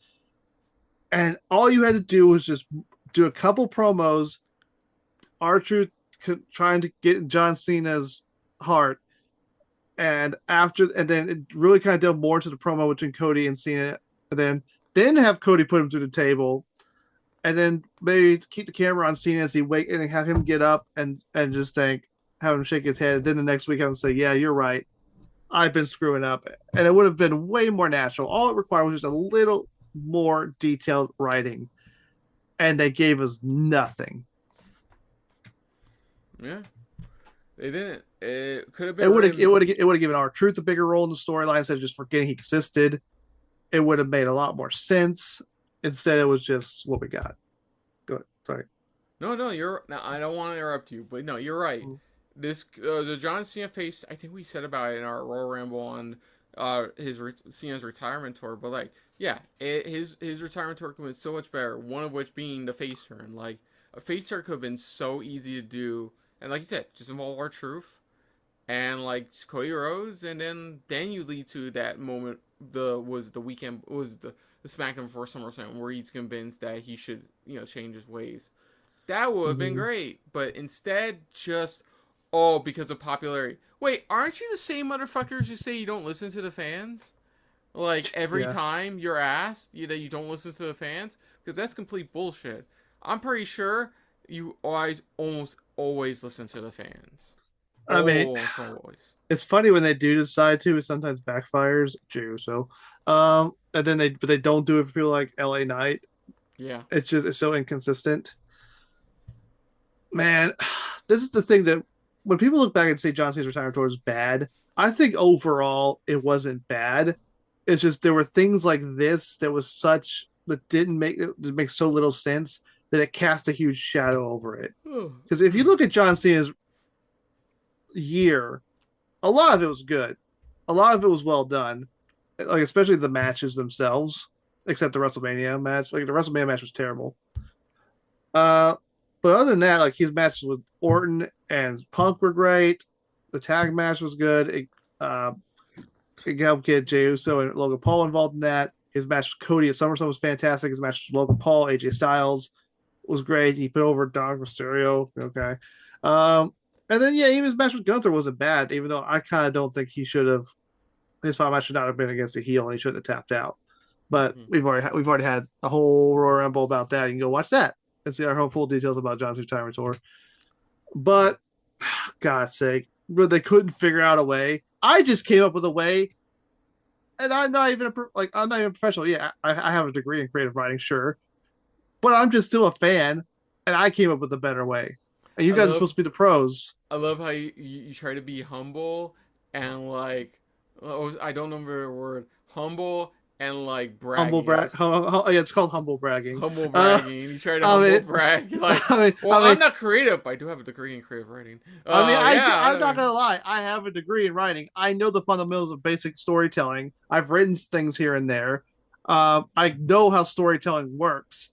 S2: And all you had to do was just do a couple promos, R-Truth trying to get John Cena's heart, and then it really kind of delved more into the promo between Cody and Cena, and then have Cody put him through the table, and then maybe keep the camera on Cena as he wake and have him get up and just have him shake his head, and then the next week have him say, yeah, you're right, I've been screwing up, and it would have been way more natural. All it required was just a little more detailed writing. And they gave us nothing.
S1: Yeah, they didn't. It could have been.
S2: It would have given R-Truth a bigger role in the storyline instead of just forgetting he existed. It would have made a lot more sense. Instead, it was just what we got. Go ahead. Sorry.
S1: No, I don't want to interrupt you, but no, you're right. Mm-hmm. This the John Cena face. I think we said about it in our Royal Ramble on Cena's retirement tour, but like, yeah, his retirement tour could have been so much better. One of which being the face turn. Like, a face turn could have been so easy to do, and like you said, just involve R-Truth and like Cody Rhodes, and then you lead to that moment the weekend was the SmackDown before SummerSlam where he's convinced that he should change his ways. That would have been
S2: Mhm.
S1: great, but instead just because of popularity. Wait, aren't you the same motherfuckers who say you don't listen to the fans? Like every
S2: Yeah.
S1: time you're asked that you don't listen to the fans, because that's complete bullshit. I'm pretty sure you almost always listen to the fans.
S2: I mean,
S1: Almost always.
S2: it's funny when they do decide to. It sometimes backfires. Jew. So, and then they don't do it for people like L.A. Knight.
S1: Yeah.
S2: It's so inconsistent. Man, this is the thing that when people look back and say John Cena's retirement tour is bad, I think overall it wasn't bad. It's just there were things like this that didn't make it make so little sense that it cast a huge shadow over it. Because if you look at John Cena's year, a lot of it was good. A lot of it was well done. Like especially the matches themselves, except the WrestleMania match. Like the WrestleMania match was terrible. Uh, but other than that, like his matches with Orton and Punk were great. The tag match was good. It helped get Jey Uso and Logan Paul involved in that. His match with Cody at SummerSlam was fantastic. His match with Logan Paul, AJ Styles was great. He put over Dominic Mysterio. Okay. And then yeah, even his match with Gunther wasn't bad, even though I kind of don't think he should have. His fight match should not have been against a heel, and he shouldn't have tapped out. But we've already had a whole Royal Rumble about that. You can go watch that and see our whole full details about John's retirement tour. But God's sake, but they couldn't figure out a way. I just came up with a way, and I'm not even I'm not even a professional. Yeah, I have a degree in creative writing, sure, but I'm just still a fan, and I came up with a better way. And you
S1: I
S2: guys are
S1: love
S2: supposed to be the pros.
S1: I love how you try to be humble and like I don't remember the word humble and like
S2: Humble
S1: bragging at
S2: brag.
S1: this
S2: Yeah, it's called humble bragging.
S1: humble
S2: Uh,
S1: bragging. You try to
S2: I
S1: humble
S2: mean,
S1: brag like,
S2: I mean,
S1: well,
S2: I
S1: I'm
S2: mean,
S1: not creative. I do have a degree in creative writing.
S2: I'm
S1: I
S2: not
S1: mean,
S2: gonna lie. I have a degree in writing. I know the fundamentals of basic storytelling. I've written things here and there. I know how storytelling works,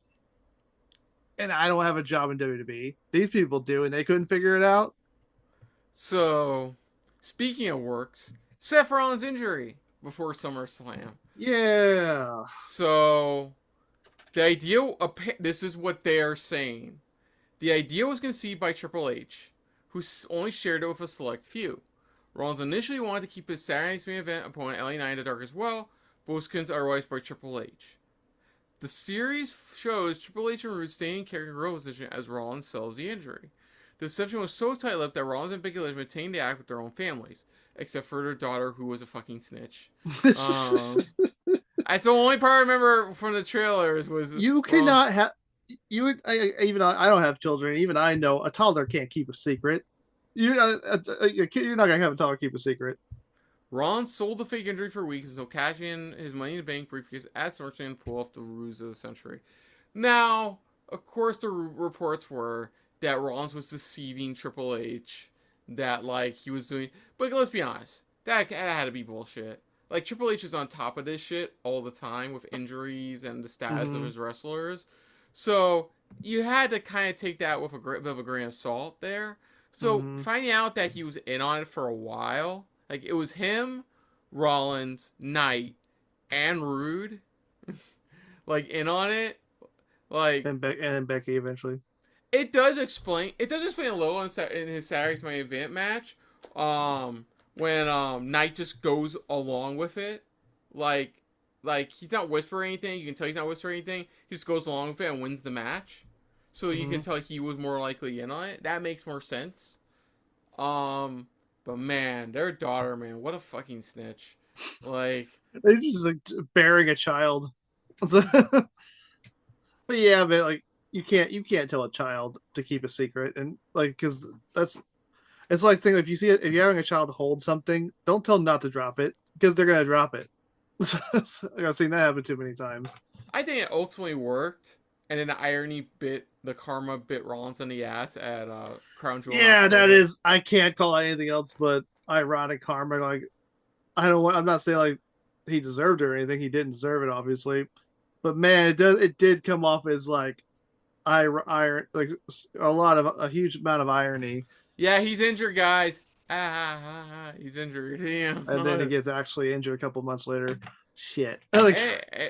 S2: and I don't have a job in WWE. These people do, and they couldn't figure it out.
S1: so speaking of works, Seth Rollins' injury before SummerSlam.
S2: Yeah.
S1: So the idea, this is what they are saying. The idea was conceived by Triple H, who only shared it with a select few. Rollins initially wanted to keep his Saturday Night's Main Event opponent LA Knight in the dark as well, but was convinced otherwise by Triple H. The series shows Triple H and Roode staying in character role position as Rollins sells the injury. The deception was so tight-lipped that Rollins and Becky Lynch maintained the act with their own families, except for their daughter, who was a fucking snitch. That's the only part I remember from the trailers was
S2: You cannot have you. Even I don't have children. Even I know a toddler can't keep a secret. You're you're not gonna have a toddler keep a secret.
S1: Rollins sold the fake injury for weeks until cashing in his Money in the Bank briefcase at SummerSlam and pull off the ruse of the century. Now, of course, the reports were that Rollins was deceiving Triple H, that like he was doing. But let's be honest, that had to be bullshit. Like Triple H is on top of this shit all the time with injuries and the status of his wrestlers, so you had to kind of take that with a bit of a grain of salt there. So finding out that he was in on it for a while, like it was him, Rollins, Knight, and Roode, like in on it, like
S2: And then Becky eventually.
S1: it does explain a little in his Saturday's Main Event match, when Knight just goes along with it, like he's not whispering anything. You can tell he's not whispering anything. He just goes along with it and wins the match. So you can tell he was more likely in on it. That makes more sense. But man, their daughter, man, what a fucking snitch. Like
S2: They just like bearing a child. But yeah, but like you can't tell a child to keep a secret, and like because that's it's like thing if you see it if you're having a child hold something, don't tell them not to drop it because they're gonna drop it. I've seen that happen too many times.
S1: I think it ultimately worked, and then the karma bit Rollins in the ass at Crown Jewel.
S2: Yeah, that is. I can't call it anything else but ironic karma. Like I don't want. I'm not saying like he deserved it or anything. He didn't deserve it, obviously. But man, it did come off as like like a huge amount of irony.
S1: Yeah, he's injured, guys. He's injured.
S2: And then he
S1: Yeah.
S2: gets actually injured a couple months later. shit. Like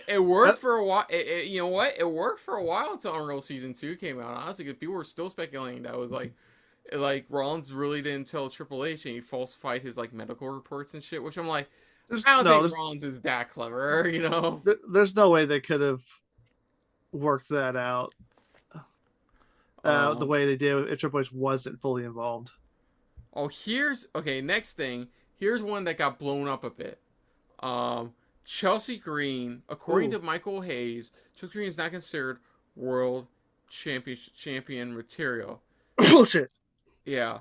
S1: It worked
S2: that,
S1: for a while. You know what? It worked for a while until Unreal Season 2 came out, honestly, because people were still speculating that was like Rollins really didn't tell Triple H and he falsified his like medical reports and shit, which I'm like,
S2: there's
S1: I don't
S2: no,
S1: think Rollins is that clever, you know?
S2: there's no way they could have worked that out the
S1: Um,
S2: way they did if Triple H wasn't fully involved.
S1: okay, next thing. Here's one that got blown up a bit. Chelsea Green, according
S2: Ooh.
S1: to Michael Hayes, Chelsea Green is not considered world champion material.
S2: Bullshit.
S1: Yeah.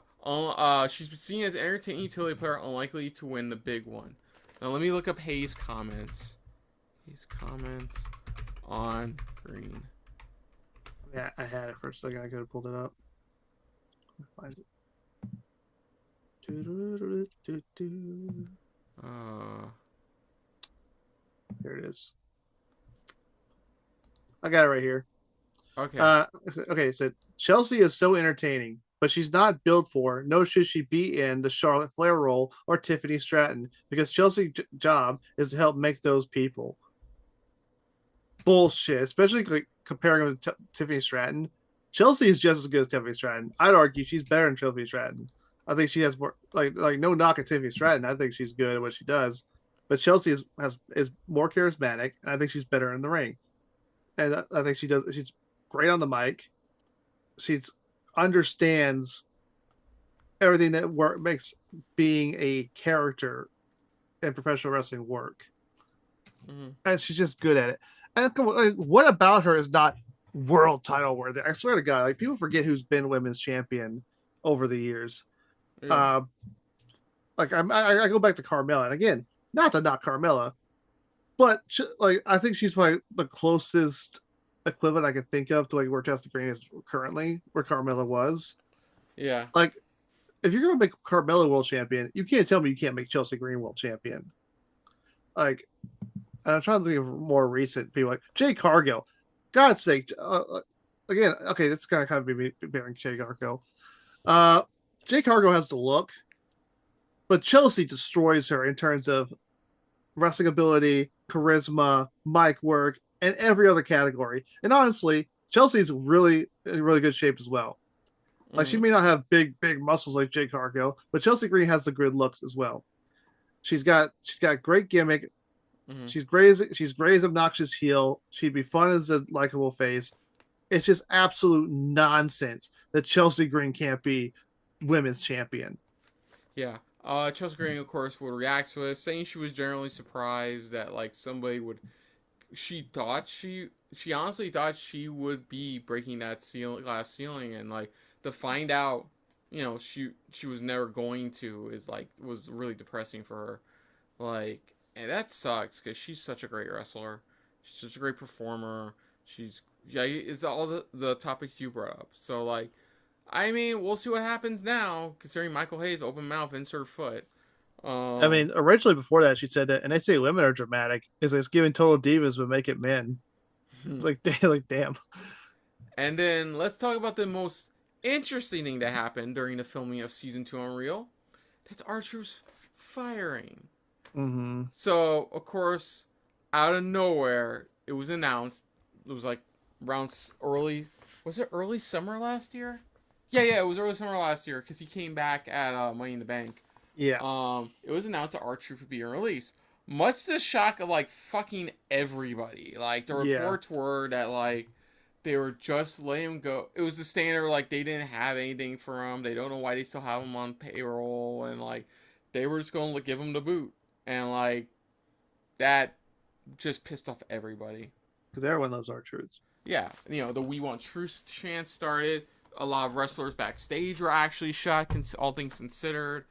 S1: She's been seen as an entertaining utility player, unlikely to win the big one. Now let me look up Hayes' comments. Hayes' comments on Green.
S2: Yeah, I had it for a second. I could have pulled it up. Find it. Here it is. I got it right here.
S1: Okay.
S2: Okay, so Chelsea is so entertaining, but she's not built for, nor should she be in the Charlotte Flair role or Tiffany Stratton, because Chelsea's job is to help make those people. Bullshit, especially like, comparing them to Tiffany Stratton. Chelsea is just as good as Tiffany Stratton. I'd argue she's better than Tiffany Stratton. I think she has more like no knock at Tiffany Stratton. I think she's good at what she does, but Chelsea is more charismatic, and I think she's better in the ring. And I think she's great on the mic. She's understands everything that makes being a character in professional wrestling work, and she's just good at it. And like, what about her is not world title worthy? I swear to God, like people forget who's been women's champion over the years.
S1: Yeah.
S2: Like I go back to Carmella, and again, not to knock Carmella, but like I think she's probably the closest equivalent I could think of to like where Chelsea Green is currently, where Carmella was.
S1: Yeah.
S2: Like, if you're gonna make Carmella world champion, you can't tell me you can't make Chelsea Green world champion. Like, and I'm trying to think of more recent people like Jay Cargill. God's sake, again, okay, this is kind of be bearing Jay Cargill. Jay Cargill has the look, but Chelsea destroys her in terms of wrestling ability, charisma, mic work, and every other category. And honestly, Chelsea's really in really good shape as well. Like she may not have big muscles like Jay Cargill, but Chelsea Green has the good looks as well. She's got great gimmick. She's great as obnoxious heel. She'd be fun as a likable face. It's just absolute nonsense that Chelsea Green can't be women's champion.
S1: Yeah. Chelsea Green, of course, would react to it, saying she was generally surprised that like somebody would. She honestly thought she would be breaking that glass ceiling, and like to find out, you know, she was never going to was really depressing for her. Like, and that sucks because she's such a great wrestler. She's such a great performer. It's all the topics you brought up. So like, I mean, we'll see what happens now. Considering Michael Hayes open mouth, insert foot.
S2: I mean, originally before that, she said that, and they say women are dramatic. Is it's giving total divas, but make it men. It's like damn.
S1: And then let's talk about the most interesting thing that happened during the filming of season 2 Unreal. That's R-Truth's firing.
S2: Mm-hmm.
S1: So of course, out of nowhere, it was announced. It was like around early. Was it early summer last year? Yeah, it was early summer last year because he came back at Money in the Bank.
S2: Yeah.
S1: It was announced that R-Truth would be released. Much to the shock of like fucking everybody. Like the reports were that like they were just letting him go. It was the standard like they didn't have anything for him. They don't know why they still have him on payroll, and like they were just going to give him the boot, and like that just pissed off everybody.
S2: Because everyone loves R-Truth.
S1: Yeah, you know the "We Want Truth" chant started. A lot of wrestlers backstage were actually shot. All things considered.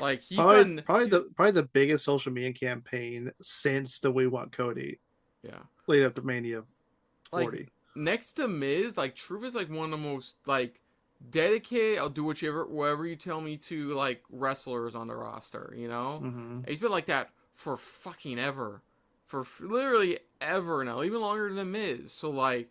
S1: Like he's
S2: probably the biggest social media campaign since the We Want Cody.
S1: Yeah.
S2: Lead up to Mania 40.
S1: Like, next to Miz, like Truth is like one of the most like dedicated. I'll do whatever you tell me to like wrestlers on the roster. You know, he's been like that for fucking ever, for literally ever now, even longer than Miz. So like.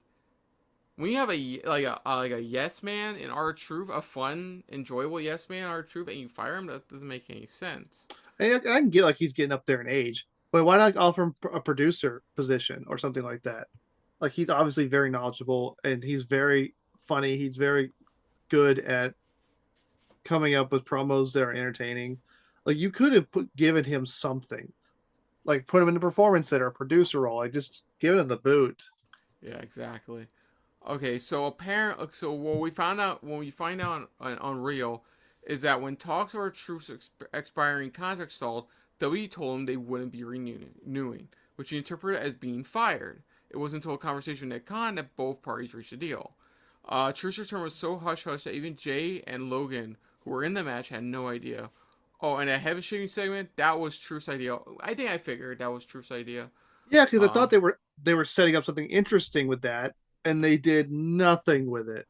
S1: When you have a yes man in R-Truth, a fun, enjoyable yes man in R-Truth, and you fire him, that doesn't make any sense.
S2: I can get like he's getting up there in age, But why not offer him a producer position or something like that? Like he's obviously very knowledgeable and he's very funny. He's very good at coming up with promos that are entertaining. Like you could have given him something, like put him in the performance center, producer role, like just give him the boot.
S1: Yeah, exactly. Okay, so what we found out when we find out on Unreal is that when talks over Truth's expiring contract stalled, WWE told him they wouldn't be renewing, which he interpreted as being fired. It wasn't until a conversation with Nick Khan that both parties reached a deal. Truth's return was so hush hush that even Jay and Logan, who were in the match, had no idea. Oh, and a heavy shaving segment, that was Truth's idea. I think I figured that was Truth's idea.
S2: Yeah, because I thought
S1: Um,
S2: they were setting up something interesting with that, and they did nothing with it.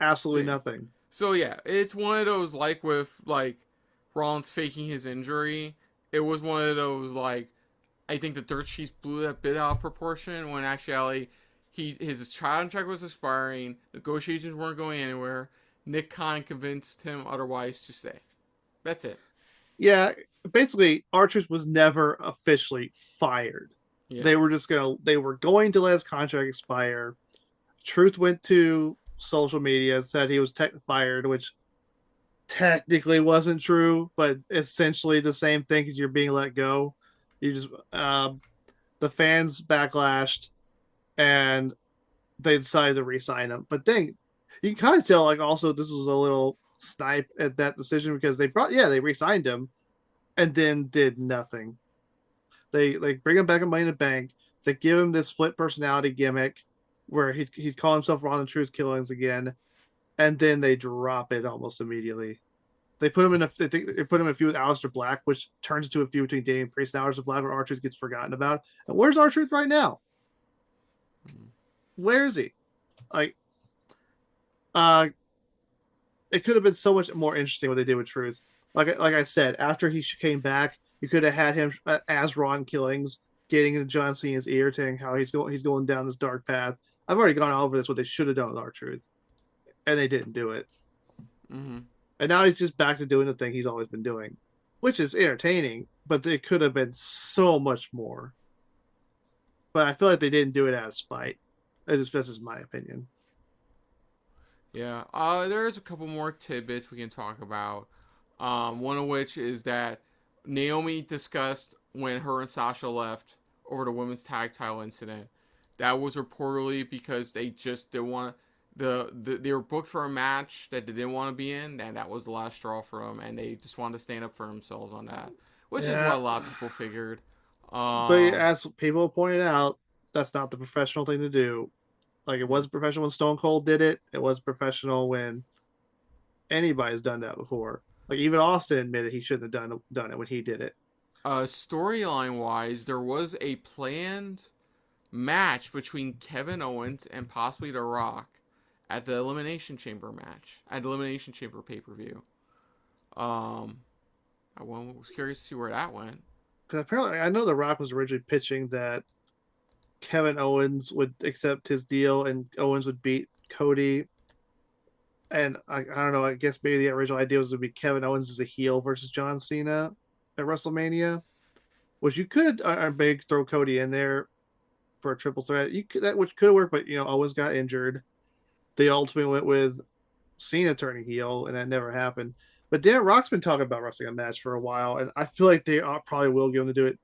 S2: Absolutely
S1: yeah.
S2: nothing.
S1: So yeah, it's one of those like with like Rollins faking his injury. It was one of those like I think the dirt sheets blew that bit out of proportion when actually his contract was expiring, negotiations weren't going anywhere. Nick Khan convinced him otherwise to stay. That's it.
S2: Yeah, basically, Archer was never officially fired.
S1: Yeah.
S2: They were going to let his contract expire. Truth went to social media and said he was fired, which technically wasn't true, but essentially the same thing because you're being let go. You just the fans backlashed and they decided to re-sign him. But dang, you can kind of tell like also this was a little snipe at that decision because they re-signed him and then did nothing. They like bring him back in Money in the Bank. They give him this split personality gimmick where he's calling himself Ron the Truth Killings again, and then they drop it almost immediately. They put him in a feud with Aleister Black, which turns into a feud between Damian Priest and Aleister Black, where R-Truth gets forgotten about. And where's R-Truth right now? Where is he? Like, uh, it could have been so much more interesting what they did with Truth. Like I said, after he came back, you could have had him as Ron Killings, getting into John Cena's ear, saying how he's going down this dark path. I've already gone over this. What they should have done with R-Truth, and they didn't do it.
S1: Mm-hmm.
S2: And now he's just back to doing the thing he's always been doing, which is entertaining, but it could have been so much more. But I feel like they didn't do it out of spite. This is my opinion.
S1: Yeah. There's a couple more tidbits we can talk about. One of which is that Naomi discussed when her and Sasha left over the women's tag title incident. That was reportedly because they just didn't want they were booked for a match that they didn't want to be in, and that was the last straw for them, and they just wanted to stand up for themselves on that, which is what
S2: Yeah,
S1: a lot of people figured.
S2: but
S1: Um,
S2: as people pointed out, that's not the professional thing to do. Like it was professional when Stone Cold did it. It was professional when anybody's done that before. Like even Austin admitted he shouldn't have done it when he did it.
S1: Storyline wise, there was a planned match between Kevin Owens and possibly The Rock at the Elimination Chamber match at the Elimination Chamber pay per view. Um, I was curious to see where that went.
S2: Because apparently, I know The Rock was originally pitching that Kevin Owens would accept his deal and Owens would beat Cody. And I don't know. I guess maybe the original idea was to be Kevin Owens as a heel versus John Cena at WrestleMania, which you could maybe throw Cody in there for a triple threat. You could that which could have worked, but Owens got injured. They ultimately went with Cena turning heel, and that never happened. But Dan Rock's been talking about wrestling a match for a while, and I feel like they probably will get him to do it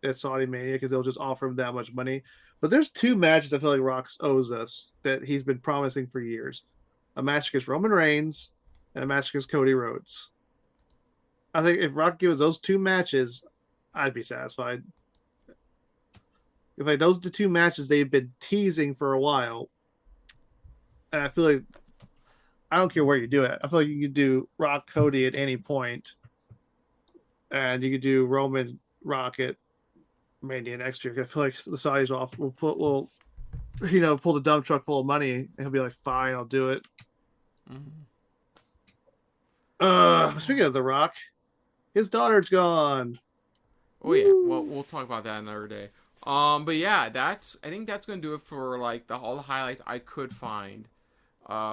S2: at Saudi Mania because they'll just offer him that much money. But there's two matches I feel like Rock owes us that he's been promising for years: a match against Roman Reigns and a match against Cody Rhodes. I think if Rock gives those two matches, I'd be satisfied. If like those are the two matches they've been teasing for a while, and I feel like I don't care where you do it. I feel like you could do Rock Cody at any point, and you could do Roman Rock at Mania next year. I feel like the Saudis will pull the dump truck full of money, and he'll be like, "Fine, I'll do it."
S1: Mm-hmm.
S2: Speaking of The Rock, his daughter's gone.
S1: Oh yeah, well
S2: Woo.
S1: we'll talk about that another day. But yeah, I think that's gonna do it for like all the highlights I could find.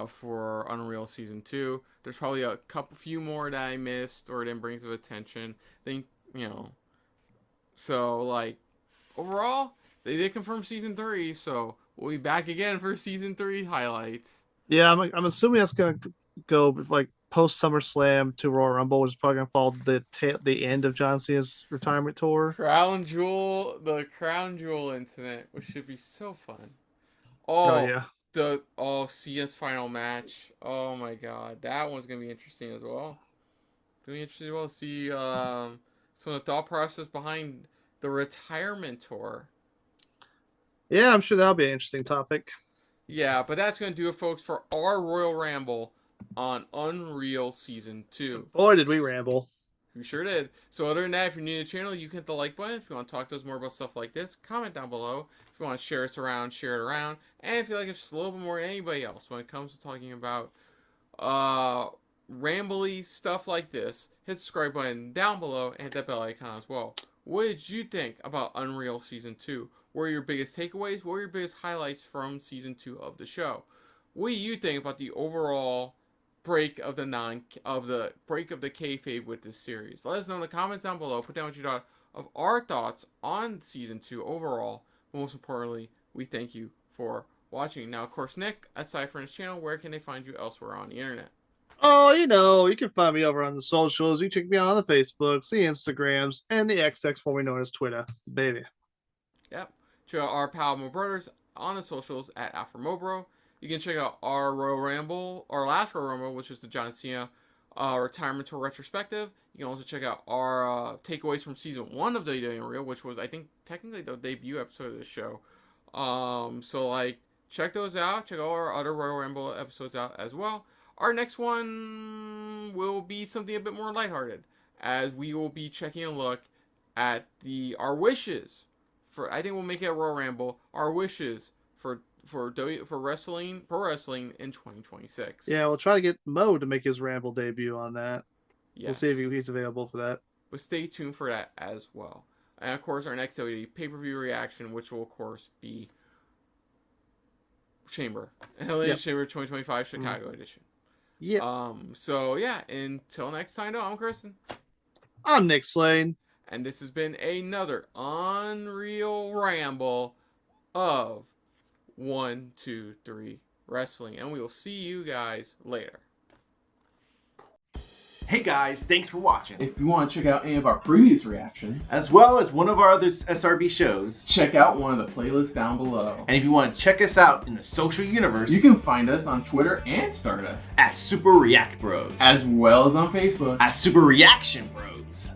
S1: For Unreal Season 2. There's probably few more that I missed or didn't bring to attention. I think, So, like, overall, they did confirm season 3, so we'll be back again for season 3 highlights.
S2: Yeah, I'm assuming that's gonna go with, like, post SummerSlam to Royal Rumble, which is probably gonna fall the end of John Cena's retirement tour.
S1: The Crown Jewel incident, which should be so fun.
S2: Oh
S1: Oh,
S2: yeah,
S1: Cena's final match. Oh my God, that one's gonna be interesting as well. Gonna be interesting as well to see some of the thought process behind the retirement tour.
S2: yeah, I'm sure that'll be an interesting topic.
S1: Yeah, but that's gonna do it, folks, for our Royal Ramble on Unreal Season 2.
S2: Boy, did we ramble.
S1: We sure did. So other than that, if you're new to the channel, you can hit the like button. If you want to talk to us more about stuff like this, comment down below. If you want to share us around, share it around. And if you like us just a little bit more than anybody else when it comes to talking about rambly stuff like this, hit the subscribe button down below and hit that bell icon as well. What did you think about Unreal Season 2? What are your biggest takeaways? What are your biggest highlights from Season 2 of the show? What do you think about the overall break of the kayfabe with this series? Let us know in the comments down below. Put down what you thought of our thoughts on Season 2 overall. But most importantly, we thank you for watching. Now, of course, Nick, aside from this channel, where can they find you elsewhere on the internet?
S2: Oh, you can find me over on the socials. You can check me out on the Facebooks, the Instagrams, and the XX, formerly known as Twitter, baby.
S1: Yep. Check out our pal Mo Brothers on the socials at AfroMoBro. You can check out our Royal Ramble, our last Royal Ramble, which is the John Cena retirement tour retrospective. You can also check out our takeaways from season 1 of WWE Unreal, which was, I think, technically the debut episode of the show. So, like, check those out. Check all our other Royal Ramble episodes out as well. Our next one will be something a bit more lighthearted, as we will be checking a look at our wishes for. I think we'll make it a Royal Ramble. Our wishes for wrestling, pro wrestling in 2026.
S2: Yeah, we'll try to get Mo to make his Ramble debut on that.
S1: Yes.
S2: We'll see if he's available for that.
S1: But stay tuned for that as well. And of course, our next WWE pay-per-view reaction, which will of course be Chamber, Chamber 2025 Chicago edition.
S2: Yeah.
S1: So yeah, until next time, I'm Kristen.
S2: I'm Nick Slade.
S1: And this has been another Unreal Ramble of 1, 2, 3 Wrestling. And we will see you guys later.
S3: Hey guys, thanks for watching.
S1: If you want to check out any of our previous reactions,
S3: as well as one of our other SRB shows,
S1: check out one of the playlists down below.
S3: And if you want to check us out in the social universe,
S1: you can find us on Twitter and Stardust
S3: at Super React Bros,
S1: as well as on Facebook
S3: at Super Reaction Bros.